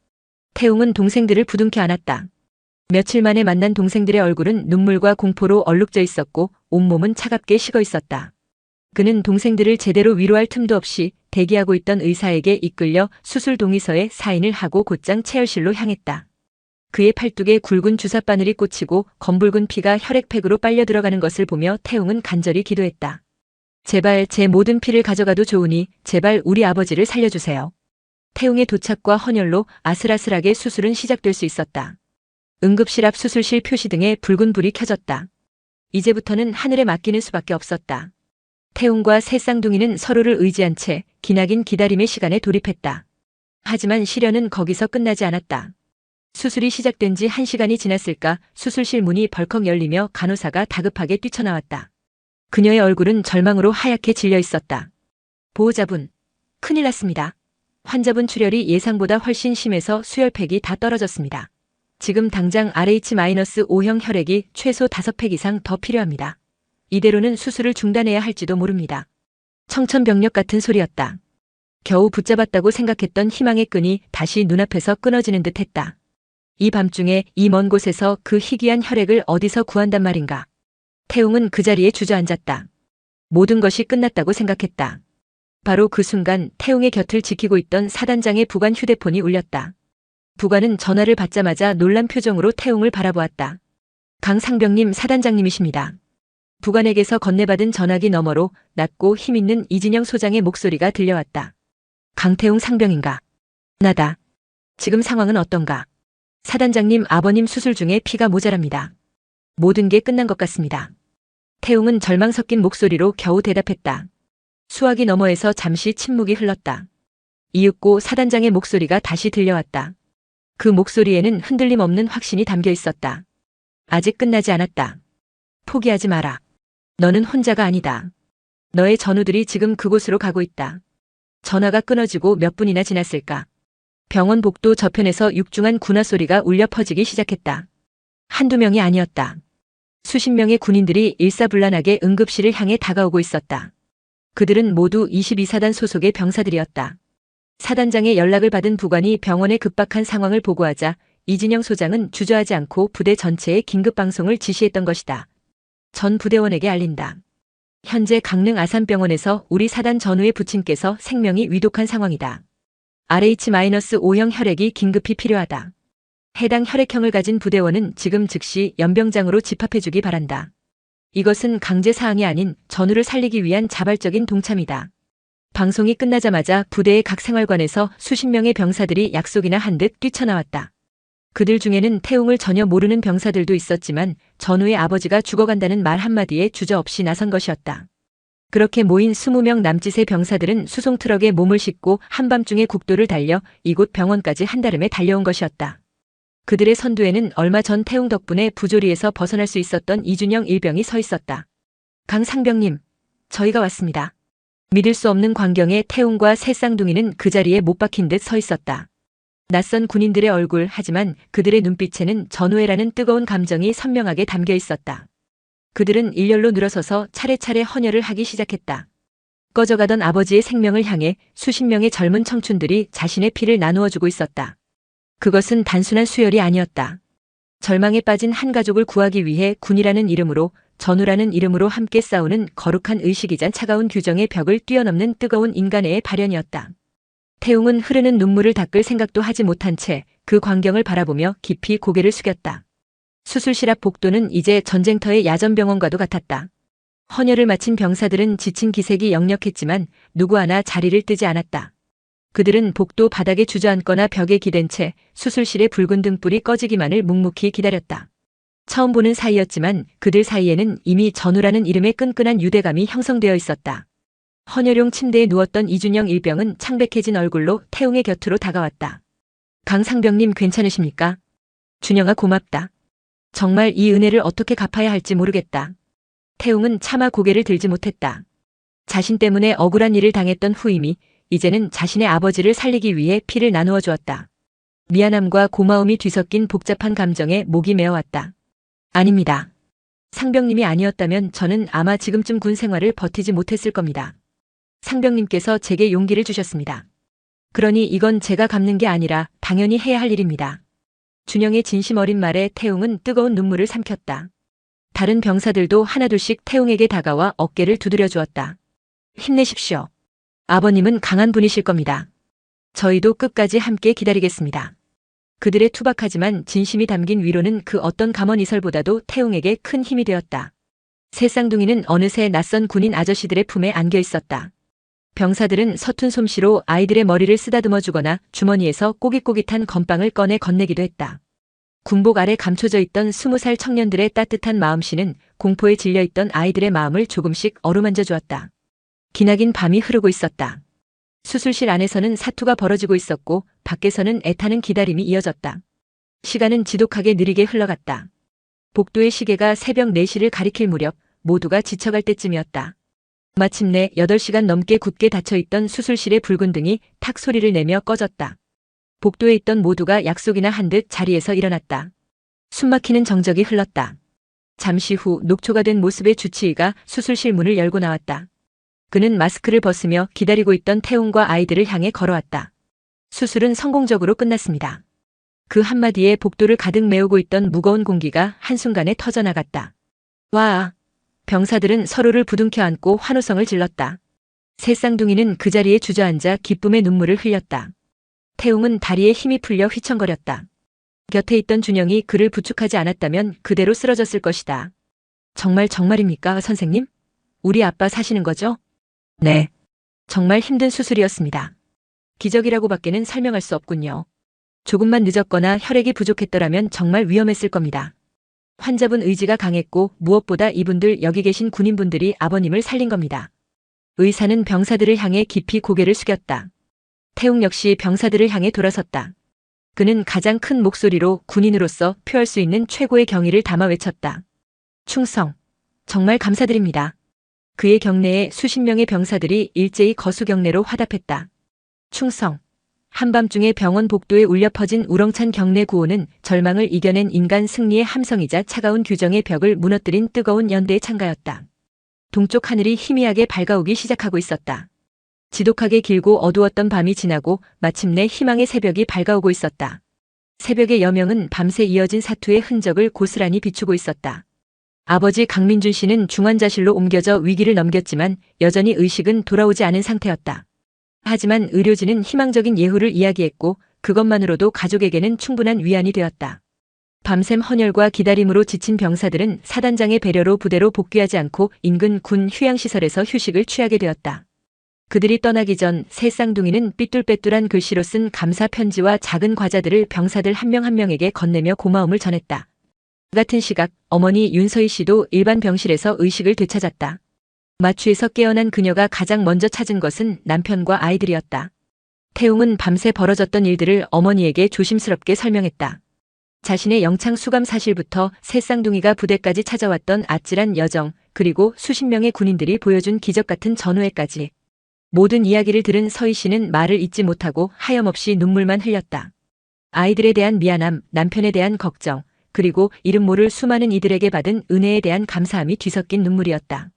태웅은 동생들을 부둥켜 안았다. 며칠 만에 만난 동생들의 얼굴은 눈물과 공포로 얼룩져 있었고 온몸은 차갑게 식어 있었다. 그는 동생들을 제대로 위로할 틈도 없이 대기하고 있던 의사에게 이끌려 수술 동의서에 사인을 하고 곧장 체열실로 향했다. 그의 팔뚝에 굵은 주사바늘이 꽂히고 검붉은 피가 혈액팩으로 빨려 들어가는 것을 보며 태웅은 간절히 기도했다. 제발 제 모든 피를 가져가도 좋으니 제발 우리 아버지를 살려주세요. 태웅의 도착과 헌혈로 아슬아슬하게 수술은 시작될 수 있었다. 응급실 앞 수술실 표시등에 붉은 불이 켜졌다. 이제부터는 하늘에 맡기는 수밖에 없었다. 태웅과 새 쌍둥이는 서로를 의지한 채 기나긴 기다림의 시간에 돌입했다. 하지만 시련은 거기서 끝나지 않았다. 수술이 시작된 지 1시간이 지났을까 수술실 문이 벌컥 열리며 간호사가 다급하게 뛰쳐나왔다. 그녀의 얼굴은 절망으로 하얗게 질려 있었다. 보호자분, 큰일 났습니다. 환자분 출혈이 예상보다 훨씬 심해서 수혈팩이 다 떨어졌습니다. 지금 당장 RH-5형 혈액이 최소 5팩 이상 더 필요합니다. 이대로는 수술을 중단해야 할지도 모릅니다. 청천벽력 같은 소리였다. 겨우 붙잡았다고 생각했던 희망의 끈이 다시 눈앞에서 끊어지는 듯 했다. 이 밤중에 이 먼 곳에서 그 희귀한 혈액을 어디서 구한단 말인가. 태웅은 그 자리에 주저앉았다. 모든 것이 끝났다고 생각했다. 바로 그 순간 태웅의 곁을 지키고 있던 사단장의 부관 휴대폰이 울렸다. 부관은 전화를 받자마자 놀란 표정으로 태웅을 바라보았다. 강 상병님 사단장님이십니다. 부관에게서 건네받은 전화기 너머로 낮고 힘있는 이진영 소장의 목소리가 들려왔다. 강태웅 상병인가? 나다. 지금 상황은 어떤가? 사단장님 아버님 수술 중에 피가 모자랍니다. 모든 게 끝난 것 같습니다. 태웅은 절망 섞인 목소리로 겨우 대답했다. 수화기 너머에서 잠시 침묵이 흘렀다. 이윽고 사단장의 목소리가 다시 들려왔다. 그 목소리에는 흔들림 없는 확신이 담겨 있었다. 아직 끝나지 않았다. 포기하지 마라. 너는 혼자가 아니다. 너의 전우들이 지금 그곳으로 가고 있다. 전화가 끊어지고 몇 분이나 지났을까. 병원 복도 저편에서 육중한 군화 소리가 울려 퍼지기 시작했다. 한두 명이 아니었다. 수십 명의 군인들이 일사불란하게 응급실을 향해 다가오고 있었다. 그들은 모두 22사단 소속의 병사들이었다. 사단장의 연락을 받은 부관이 병원의 급박한 상황을 보고하자 이진영 소장은 주저하지 않고 부대 전체에 긴급방송을 지시했던 것이다. 전 부대원에게 알린다. 현재 강릉 아산병원에서 우리 사단 전우의 부친께서 생명이 위독한 상황이다. RH-5형 혈액이 긴급히 필요하다. 해당 혈액형을 가진 부대원은 지금 즉시 연병장으로 집합해주기 바란다. 이것은 강제사항이 아닌 전우를 살리기 위한 자발적인 동참이다. 방송이 끝나자마자 부대의 각 생활관에서 수십 명의 병사들이 약속이나 한 듯 뛰쳐나왔다. 그들 중에는 태웅을 전혀 모르는 병사들도 있었지만 전우의 아버지가 죽어간다는 말 한마디에 주저없이 나선 것이었다. 그렇게 모인 20명 남짓의 병사들은 수송트럭에 몸을 싣고 한밤중에 국도를 달려 이곳 병원까지 한달음에 달려온 것이었다. 그들의 선두에는 얼마 전 태웅 덕분에 부조리에서 벗어날 수 있었던 이준영 일병이 서 있었다. 강 상병님, 저희가 왔습니다. 믿을 수 없는 광경에 태웅과 새 쌍둥이는 그 자리에 못 박힌 듯 서 있었다. 낯선 군인들의 얼굴, 하지만 그들의 눈빛에는 전우애라는 뜨거운 감정이 선명하게 담겨 있었다. 그들은 일렬로 늘어서서 차례차례 헌혈을 하기 시작했다. 꺼져가던 아버지의 생명을 향해 수십 명의 젊은 청춘들이 자신의 피를 나누어주고 있었다. 그것은 단순한 수혈이 아니었다. 절망에 빠진 한 가족을 구하기 위해 군이라는 이름으로, 전우라는 이름으로 함께 싸우는 거룩한 의식이자 차가운 규정의 벽을 뛰어넘는 뜨거운 인간애의 발현이었다. 태웅은 흐르는 눈물을 닦을 생각도 하지 못한 채 그 광경을 바라보며 깊이 고개를 숙였다. 수술실 앞 복도는 이제 전쟁터의 야전병원과도 같았다. 헌혈을 마친 병사들은 지친 기색이 역력했지만 누구 하나 자리를 뜨지 않았다. 그들은 복도 바닥에 주저앉거나 벽에 기댄 채 수술실의 붉은 등불이 꺼지기만을 묵묵히 기다렸다. 처음 보는 사이였지만 그들 사이에는 이미 전우라는 이름의 끈끈한 유대감이 형성되어 있었다. 헌혈용 침대에 누웠던 이준영 일병은 창백해진 얼굴로 태웅의 곁으로 다가왔다. 강 상병님 괜찮으십니까? 준영아 고맙다. 정말 이 은혜를 어떻게 갚아야 할지 모르겠다. 태웅은 차마 고개를 들지 못했다. 자신 때문에 억울한 일을 당했던 후임이 이제는 자신의 아버지를 살리기 위해 피를 나누어 주었다. 미안함과 고마움이 뒤섞인 복잡한 감정에 목이 메어왔다. 아닙니다. 상병님이 아니었다면 저는 아마 지금쯤 군 생활을 버티지 못했을 겁니다. 상병님께서 제게 용기를 주셨습니다. 그러니 이건 제가 갚는 게 아니라 당연히 해야 할 일입니다. 준영의 진심 어린 말에 태웅은 뜨거운 눈물을 삼켰다. 다른 병사들도 하나둘씩 태웅에게 다가와 어깨를 두드려 주었다. 힘내십시오. 아버님은 강한 분이실 겁니다. 저희도 끝까지 함께 기다리겠습니다. 그들의 투박하지만 진심이 담긴 위로는 그 어떤 감언이설보다도 태웅에게 큰 힘이 되었다. 새 쌍둥이는 어느새 낯선 군인 아저씨들의 품에 안겨 있었다. 병사들은 서툰 솜씨로 아이들의 머리를 쓰다듬어 주거나 주머니에서 꼬깃꼬깃한 건빵을 꺼내 건네기도 했다. 군복 아래 감춰져 있던 20살 청년들의 따뜻한 마음씨는 공포에 질려있던 아이들의 마음을 조금씩 어루만져 주었다. 기나긴 밤이 흐르고 있었다. 수술실 안에서는 사투가 벌어지고 있었고 밖에서는 애타는 기다림이 이어졌다. 시간은 지독하게 느리게 흘러갔다. 복도의 시계가 새벽 4시를 가리킬 무렵 모두가 지쳐갈 때쯤이었다. 마침내 8시간 넘게 굳게 닫혀있던 수술실의 붉은 등이 탁 소리를 내며 꺼졌다. 복도에 있던 모두가 약속이나 한 듯 자리에서 일어났다. 숨막히는 정적이 흘렀다. 잠시 후 녹초가 된 모습의 주치의가 수술실 문을 열고 나왔다. 그는 마스크를 벗으며 기다리고 있던 태웅과 아이들을 향해 걸어왔다. 수술은 성공적으로 끝났습니다. 그 한마디에 복도를 가득 메우고 있던 무거운 공기가 한순간에 터져나갔다. 와! 병사들은 서로를 부둥켜 안고 환호성을 질렀다. 새 쌍둥이는 그 자리에 주저앉아 기쁨의 눈물을 흘렸다. 태웅은 다리에 힘이 풀려 휘청거렸다. 곁에 있던 준영이 그를 부축하지 않았다면 그대로 쓰러졌을 것이다. 정말입니까, 선생님? 우리 아빠 사시는 거죠? 네. 정말 힘든 수술이었습니다. 기적이라고밖에는 설명할 수 없군요. 조금만 늦었거나 혈액이 부족했더라면 정말 위험했을 겁니다. 환자분 의지가 강했고 무엇보다 이분들 여기 계신 군인분들이 아버님을 살린 겁니다. 의사는 병사들을 향해 깊이 고개를 숙였다. 태웅 역시 병사들을 향해 돌아섰다. 그는 가장 큰 목소리로 군인으로서 표할 수 있는 최고의 경의를 담아 외쳤다. 충성. 정말 감사드립니다. 그의 경내에 수십 명의 병사들이 일제히 거수 경례로 화답했다. 충성. 한밤중에 병원 복도에 울려 퍼진 우렁찬 경례 구호는 절망을 이겨낸 인간 승리의 함성이자 차가운 규정의 벽을 무너뜨린 뜨거운 연대의 창가였다. 동쪽 하늘이 희미하게 밝아오기 시작하고 있었다. 지독하게 길고 어두웠던 밤이 지나고 마침내 희망의 새벽이 밝아오고 있었다. 새벽의 여명은 밤새 이어진 사투의 흔적을 고스란히 비추고 있었다. 아버지 강민준 씨는 중환자실로 옮겨져 위기를 넘겼지만 여전히 의식은 돌아오지 않은 상태였다. 하지만 의료진은 희망적인 예후를 이야기했고 그것만으로도 가족에게는 충분한 위안이 되었다. 밤샘 헌혈과 기다림으로 지친 병사들은 사단장의 배려로 부대로 복귀하지 않고 인근 군 휴양시설에서 휴식을 취하게 되었다. 그들이 떠나기 전 새 쌍둥이는 삐뚤빼뚤한 글씨로 쓴 감사 편지와 작은 과자들을 병사들 한 명 한 명에게 건네며 고마움을 전했다. 같은 시각 어머니 윤서희 씨도 일반 병실에서 의식을 되찾았다. 마취에서 깨어난 그녀가 가장 먼저 찾은 것은 남편과 아이들이었다. 태웅은 밤새 벌어졌던 일들을 어머니에게 조심스럽게 설명했다. 자신의 영창 수감 사실부터 새 쌍둥이가 부대까지 찾아왔던 아찔한 여정, 그리고 수십 명의 군인들이 보여준 기적 같은 전우회까지. 모든 이야기를 들은 서희 씨는 말을 잇지 못하고 하염없이 눈물만 흘렸다. 아이들에 대한 미안함, 남편에 대한 걱정, 그리고 이름 모를 수많은 이들에게 받은 은혜에 대한 감사함이 뒤섞인 눈물이었다.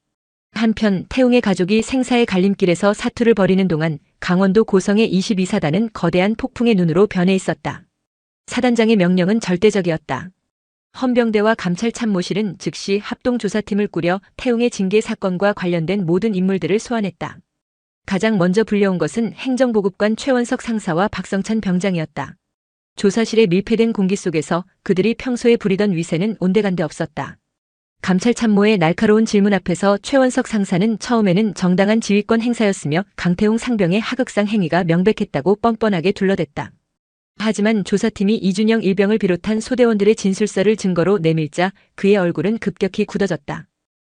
한편 태웅의 가족이 생사의 갈림길에서 사투를 벌이는 동안 강원도 고성의 22사단은 거대한 폭풍의 눈으로 변해 있었다. 사단장의 명령은 절대적이었다. 헌병대와 감찰참모실은 즉시 합동조사팀을 꾸려 태웅의 징계 사건과 관련된 모든 인물들을 소환했다. 가장 먼저 불려온 것은 행정보급관 최원석 상사와 박성찬 병장이었다. 조사실의 밀폐된 공기 속에서 그들이 평소에 부리던 위세는 온데간데 없었다. 감찰참모의 날카로운 질문 앞에서 최원석 상사는 처음에는 정당한 지휘권 행사였으며 강태웅 상병의 하극상 행위가 명백했다고 뻔뻔하게 둘러댔다. 하지만 조사팀이 이준영 일병을 비롯한 소대원들의 진술서를 증거로 내밀자 그의 얼굴은 급격히 굳어졌다.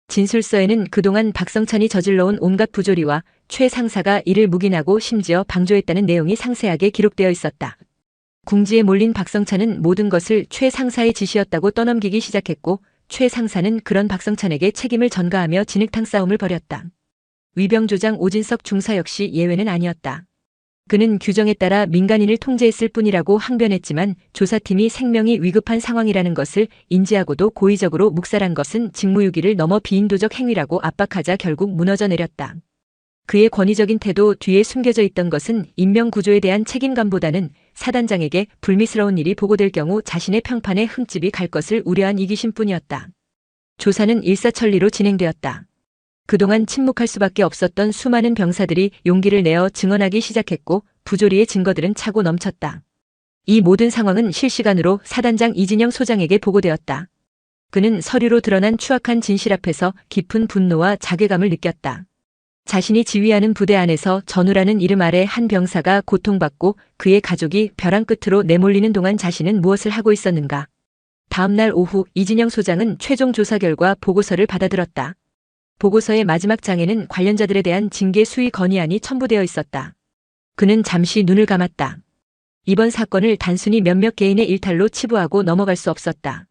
진술서에는 그동안 박성찬이 저질러온 온갖 부조리와 최 상사가 이를 묵인하고 심지어 방조했다는 내용이 상세하게 기록되어 있었다. 궁지에 몰린 박성찬은 모든 것을 최 상사의 지시였다고 떠넘기기 시작했고 최 상사는 그런 박성찬에게 책임을 전가하며 진흙탕 싸움을 벌였다. 위병조장 오진석 중사 역시 예외는 아니었다. 그는 규정에 따라 민간인을 통제했을 뿐이라고 항변했지만 조사팀이 생명이 위급한 상황이라는 것을 인지하고도 고의적으로 묵살한 것은 직무유기를 넘어 비인도적 행위라고 압박하자 결국 무너져 내렸다. 그의 권위적인 태도 뒤에 숨겨져 있던 것은 인명구조에 대한 책임감보다는 사단장에게 불미스러운 일이 보고될 경우 자신의 평판에 흠집이 갈 것을 우려한 이기심뿐이었다. 조사는 일사천리로 진행되었다. 그동안 침묵할 수밖에 없었던 수많은 병사들이 용기를 내어 증언하기 시작했고 부조리의 증거들은 차고 넘쳤다. 이 모든 상황은 실시간으로 사단장 이진영 소장에게 보고되었다. 그는 서류로 드러난 추악한 진실 앞에서 깊은 분노와 자괴감을 느꼈다. 자신이 지휘하는 부대 안에서 전우라는 이름 아래 한 병사가 고통받고 그의 가족이 벼랑 끝으로 내몰리는 동안 자신은 무엇을 하고 있었는가. 다음 날 오후 이진영 소장은 최종 조사 결과 보고서를 받아들었다. 보고서의 마지막 장에는 관련자들에 대한 징계 수위 건의안이 첨부되어 있었다. 그는 잠시 눈을 감았다. 이번 사건을 단순히 몇몇 개인의 일탈로 치부하고 넘어갈 수 없었다.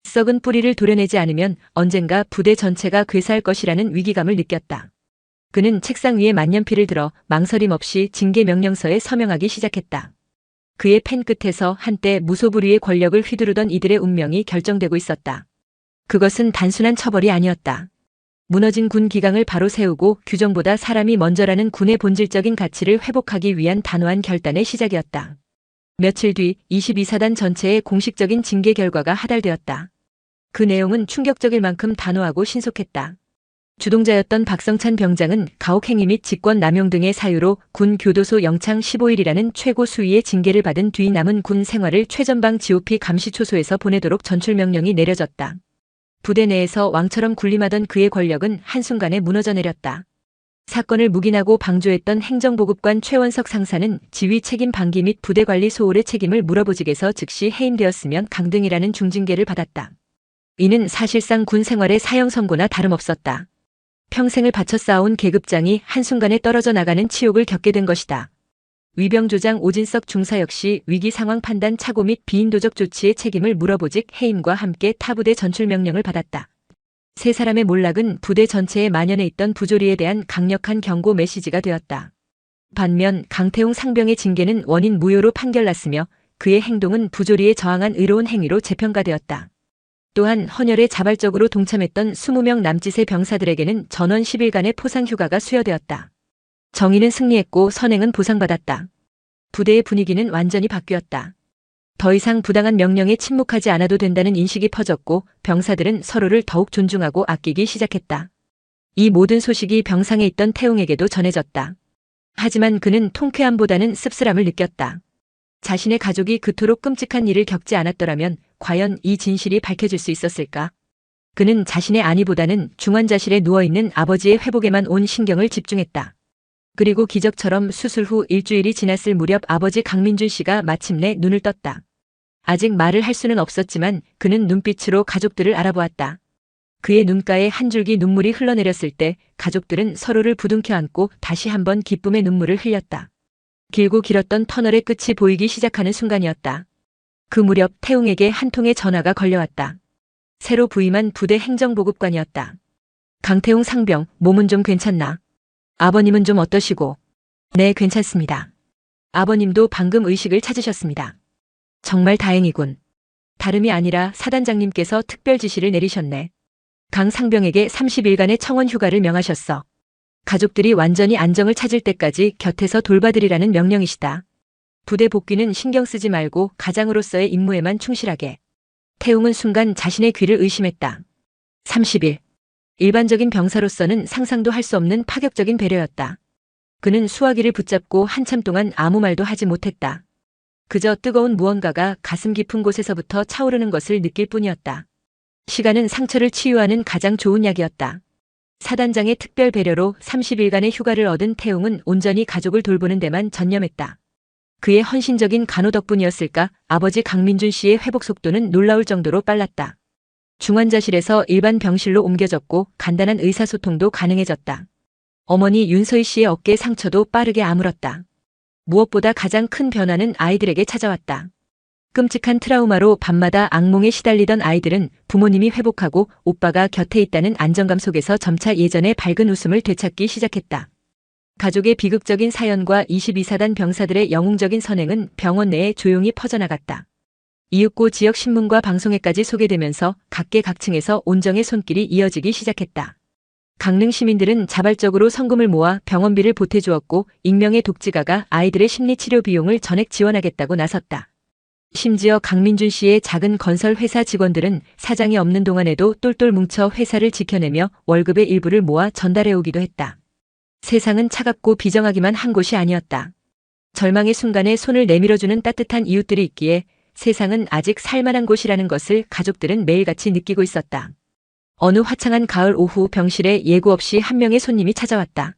썩은 뿌리를 도려내지 않으면 언젠가 부대 전체가 괴사할 것이라는 위기감을 느꼈다. 그는 책상 위에 만년필을 들어 망설임 없이 징계 명령서에 서명하기 시작했다. 그의 펜 끝에서 한때 무소불위의 권력을 휘두르던 이들의 운명이 결정되고 있었다. 그것은 단순한 처벌이 아니었다. 무너진 군 기강을 바로 세우고 규정보다 사람이 먼저라는 군의 본질적인 가치를 회복하기 위한 단호한 결단의 시작이었다. 며칠 뒤 22사단 전체의 공식적인 징계 결과가 하달되었다. 그 내용은 충격적일 만큼 단호하고 신속했다. 주동자였던 박성찬 병장은 가혹행위 및 직권 남용 등의 사유로 군 교도소 영창 15일이라는 최고 수위의 징계를 받은 뒤 남은 군 생활을 최전방 GOP 감시초소에서 보내도록 전출 명령이 내려졌다. 부대 내에서 왕처럼 군림하던 그의 권력은 한순간에 무너져 내렸다. 사건을 묵인하고 방조했던 행정보급관 최원석 상사는 지휘 책임 방기 및 부대 관리 소홀의 책임을 물어보직에서 즉시 해임되었으면 강등이라는 중징계를 받았다. 이는 사실상 군 생활의 사형 선고나 다름없었다. 평생을 바쳐 쌓아온 계급장이 한순간에 떨어져 나가는 치욕을 겪게 된 것이다. 위병조장 오진석 중사 역시 위기 상황 판단 착오 및 비인도적 조치의 책임을 물어보직 해임과 함께 타부대 전출 명령을 받았다. 세 사람의 몰락은 부대 전체에 만연해 있던 부조리에 대한 강력한 경고 메시지가 되었다. 반면 강태웅 상병의 징계는 원인 무효로 판결났으며 그의 행동은 부조리에 저항한 의로운 행위로 재평가되었다. 또한 헌혈에 자발적으로 동참했던 20명 남짓의 병사들에게는 전원 10일간의 포상휴가가 수여되었다. 정의는 승리했고 선행은 보상받았다. 부대의 분위기는 완전히 바뀌었다. 더 이상 부당한 명령에 침묵하지 않아도 된다는 인식이 퍼졌고 병사들은 서로를 더욱 존중하고 아끼기 시작했다. 이 모든 소식이 병상에 있던 태웅에게도 전해졌다. 하지만 그는 통쾌함보다는 씁쓸함을 느꼈다. 자신의 가족이 그토록 끔찍한 일을 겪지 않았더라면 과연 이 진실이 밝혀질 수 있었을까? 그는 자신의 안위보다는 중환자실에 누워있는 아버지의 회복에만 온 신경을 집중했다. 그리고 기적처럼 수술 후 일주일이 지났을 무렵 아버지 강민준 씨가 마침내 눈을 떴다. 아직 말을 할 수는 없었지만 그는 눈빛으로 가족들을 알아보았다. 그의 눈가에 한 줄기 눈물이 흘러내렸을 때 가족들은 서로를 부둥켜 안고 다시 한번 기쁨의 눈물을 흘렸다. 길고 길었던 터널의 끝이 보이기 시작하는 순간이었다. 그 무렵 태웅에게 한 통의 전화가 걸려왔다. 새로 부임한 부대 행정보급관이었다. 강태웅 상병, 몸은 좀 괜찮나? 아버님은 좀 어떠시고? 네, 괜찮습니다. 아버님도 방금 의식을 찾으셨습니다. 정말 다행이군. 다름이 아니라 사단장님께서 특별 지시를 내리셨네. 강 상병에게 30일간의 청원 휴가를 명하셨어. 가족들이 완전히 안정을 찾을 때까지 곁에서 돌봐드리라는 명령이시다. 부대 복귀는 신경 쓰지 말고 가장으로서의 임무에만 충실하게. 태웅은 순간 자신의 귀를 의심했다. 30일. 일반적인 병사로서는 상상도 할 수 없는 파격적인 배려였다. 그는 수화기를 붙잡고 한참 동안 아무 말도 하지 못했다. 그저 뜨거운 무언가가 가슴 깊은 곳에서부터 차오르는 것을 느낄 뿐이었다. 시간은 상처를 치유하는 가장 좋은 약이었다. 사단장의 특별 배려로 30일간의 휴가를 얻은 태웅은 온전히 가족을 돌보는 데만 전념했다. 그의 헌신적인 간호 덕분이었을까 아버지 강민준 씨의 회복 속도는 놀라울 정도로 빨랐다. 중환자실에서 일반 병실로 옮겨졌고 간단한 의사소통도 가능해졌다. 어머니 윤서희 씨의 어깨 상처도 빠르게 아물었다. 무엇보다 가장 큰 변화는 아이들에게 찾아왔다. 끔찍한 트라우마로 밤마다 악몽에 시달리던 아이들은 부모님이 회복하고 오빠가 곁에 있다는 안정감 속에서 점차 예전의 밝은 웃음을 되찾기 시작했다. 가족의 비극적인 사연과 22사단 병사들의 영웅적인 선행은 병원 내에 조용히 퍼져나갔다. 이윽고 지역 신문과 방송에까지 소개되면서 각계각층에서 온정의 손길이 이어지기 시작했다. 강릉 시민들은 자발적으로 성금을 모아 병원비를 보태주었고 익명의 독지가가 아이들의 심리치료 비용을 전액 지원하겠다고 나섰다. 심지어 강민준 씨의 작은 건설 회사 직원들은 사장이 없는 동안에도 똘똘 뭉쳐 회사를 지켜내며 월급의 일부를 모아 전달해오기도 했다. 세상은 차갑고 비정하기만 한 곳이 아니었다. 절망의 순간에 손을 내밀어주는 따뜻한 이웃들이 있기에 세상은 아직 살만한 곳이라는 것을 가족들은 매일같이 느끼고 있었다. 어느 화창한 가을 오후 병실에 예고 없이 한 명의 손님이 찾아왔다.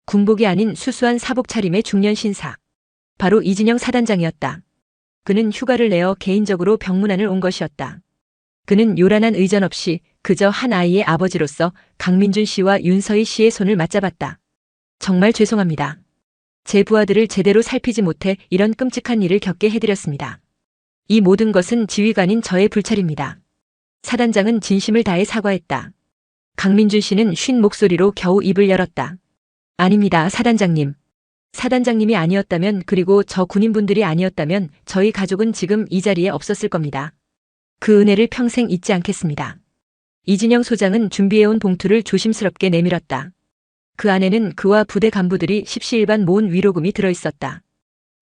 군복이 아닌 수수한 사복 차림의 중년 신사. 바로 이진영 사단장이었다. 그는 휴가를 내어 개인적으로 병문안을 온 것이었다. 그는 요란한 의전 없이 그저 한 아이의 아버지로서 강민준 씨와 윤서희 씨의 손을 맞잡았다. 정말 죄송합니다. 제 부하들을 제대로 살피지 못해 이런 끔찍한 일을 겪게 해드렸습니다. 이 모든 것은 지휘관인 저의 불찰입니다. 사단장은 진심을 다해 사과했다. 강민준 씨는 쉰 목소리로 겨우 입을 열었다. 아닙니다, 사단장님. 사단장님이 아니었다면 그리고 저 군인분들이 아니었다면 저희 가족은 지금 이 자리에 없었을 겁니다. 그 은혜를 평생 잊지 않겠습니다. 이진영 소장은 준비해온 봉투를 조심스럽게 내밀었다. 그 안에는 그와 부대 간부들이 십시일반 모은 위로금이 들어있었다.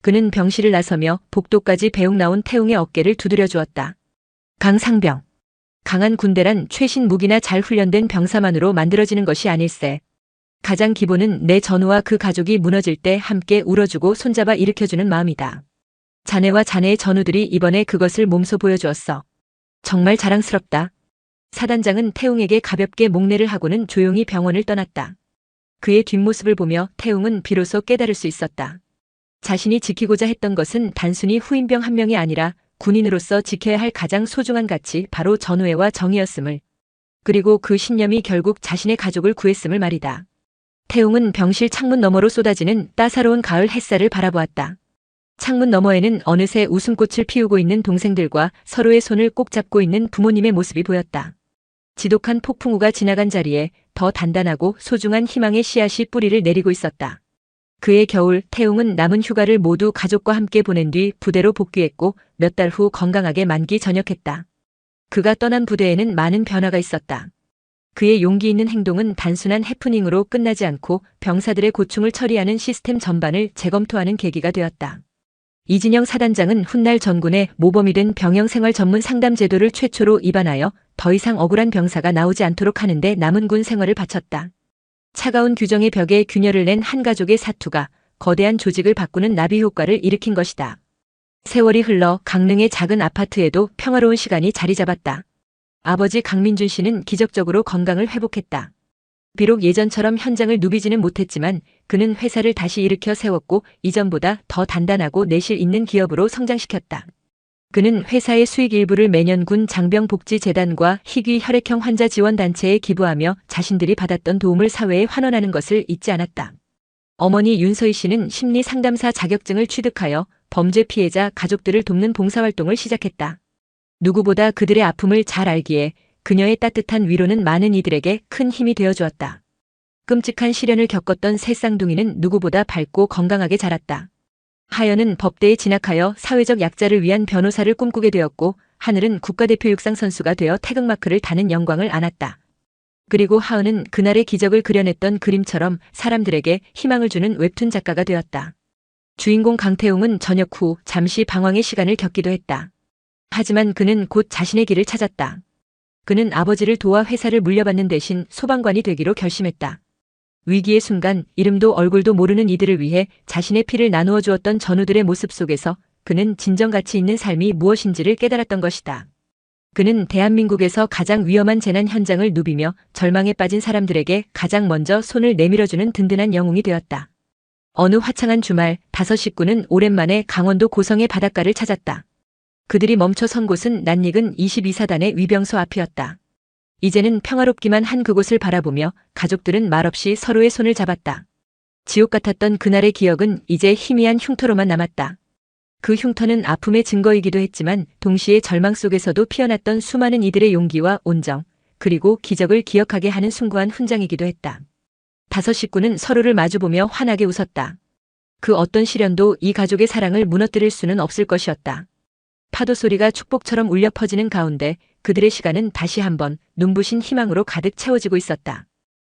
그는 병실을 나서며 복도까지 배웅 나온 태웅의 어깨를 두드려 주었다. 강상병. 강한 군대란 최신 무기나 잘 훈련된 병사만으로 만들어지는 것이 아닐세. 가장 기본은 내 전우와 그 가족이 무너질 때 함께 울어주고 손잡아 일으켜주는 마음이다. 자네와 자네의 전우들이 이번에 그것을 몸소 보여주었어. 정말 자랑스럽다. 사단장은 태웅에게 가볍게 목례를 하고는 조용히 병원을 떠났다. 그의 뒷모습을 보며 태웅은 비로소 깨달을 수 있었다. 자신이 지키고자 했던 것은 단순히 후임병 한 명이 아니라 군인으로서 지켜야 할 가장 소중한 가치 바로 전우애와 정의였음을. 그리고 그 신념이 결국 자신의 가족을 구했음을 말이다. 태웅은 병실 창문 너머로 쏟아지는 따사로운 가을 햇살을 바라보았다. 창문 너머에는 어느새 웃음꽃을 피우고 있는 동생들과 서로의 손을 꼭 잡고 있는 부모님의 모습이 보였다. 지독한 폭풍우가 지나간 자리에 더 단단하고 소중한 희망의 씨앗이 뿌리를 내리고 있었다. 그해 겨울 태웅은 남은 휴가를 모두 가족과 함께 보낸 뒤 부대로 복귀했고 몇 달 후 건강하게 만기 전역했다. 그가 떠난 부대에는 많은 변화가 있었다. 그의 용기 있는 행동은 단순한 해프닝으로 끝나지 않고 병사들의 고충을 처리하는 시스템 전반을 재검토하는 계기가 되었다. 이진영 사단장은 훗날 전군의 모범이 된 병영생활 전문 상담 제도를 최초로 입안하여 더 이상 억울한 병사가 나오지 않도록 하는데 남은 군 생활을 바쳤다. 차가운 규정의 벽에 균열을 낸 한 가족의 사투가 거대한 조직을 바꾸는 나비 효과를 일으킨 것이다. 세월이 흘러 강릉의 작은 아파트에도 평화로운 시간이 자리 잡았다. 아버지 강민준 씨는 기적적으로 건강을 회복했다. 비록 예전처럼 현장을 누비지는 못했지만 그는 회사를 다시 일으켜 세웠고 이전보다 더 단단하고 내실 있는 기업으로 성장시켰다. 그는 회사의 수익 일부를 매년 군 장병복지재단과 희귀 혈액형 환자 지원단체에 기부하며 자신들이 받았던 도움을 사회에 환원하는 것을 잊지 않았다. 어머니 윤서희 씨는 심리상담사 자격증을 취득하여 범죄 피해자 가족들을 돕는 봉사활동을 시작했다. 누구보다 그들의 아픔을 잘 알기에 그녀의 따뜻한 위로는 많은 이들에게 큰 힘이 되어주었다. 끔찍한 시련을 겪었던 새 쌍둥이는 누구보다 밝고 건강하게 자랐다. 하연은 법대에 진학하여 사회적 약자를 위한 변호사를 꿈꾸게 되었고 하늘은 국가대표 육상 선수가 되어 태극마크를 다는 영광을 안았다. 그리고 하은은 그날의 기적을 그려냈던 그림처럼 사람들에게 희망을 주는 웹툰 작가가 되었다. 주인공 강태웅은 전역 후 잠시 방황의 시간을 겪기도 했다. 하지만 그는 곧 자신의 길을 찾았다. 그는 아버지를 도와 회사를 물려받는 대신 소방관이 되기로 결심했다. 위기의 순간 이름도 얼굴도 모르는 이들을 위해 자신의 피를 나누어 주었던 전우들의 모습 속에서 그는 진정 가치 있는 삶이 무엇인지를 깨달았던 것이다. 그는 대한민국에서 가장 위험한 재난 현장을 누비며 절망에 빠진 사람들에게 가장 먼저 손을 내밀어주는 든든한 영웅이 되었다. 어느 화창한 주말 5 식구는 오랜만에 강원도 고성의 바닷가를 찾았다. 그들이 멈춰 선 곳은 낯익은 22사단의 위병소 앞이었다. 이제는 평화롭기만 한 그곳을 바라보며 가족들은 말없이 서로의 손을 잡았다. 지옥 같았던 그날의 기억은 이제 희미한 흉터로만 남았다. 그 흉터는 아픔의 증거이기도 했지만 동시에 절망 속에서도 피어났던 수많은 이들의 용기와 온정, 그리고 기적을 기억하게 하는 숭고한 훈장이기도 했다. 5 식구는 서로를 마주보며 환하게 웃었다. 그 어떤 시련도 이 가족의 사랑을 무너뜨릴 수는 없을 것이었다. 파도 소리가 축복처럼 울려 퍼지는 가운데 그들의 시간은 다시 한번 눈부신 희망으로 가득 채워지고 있었다.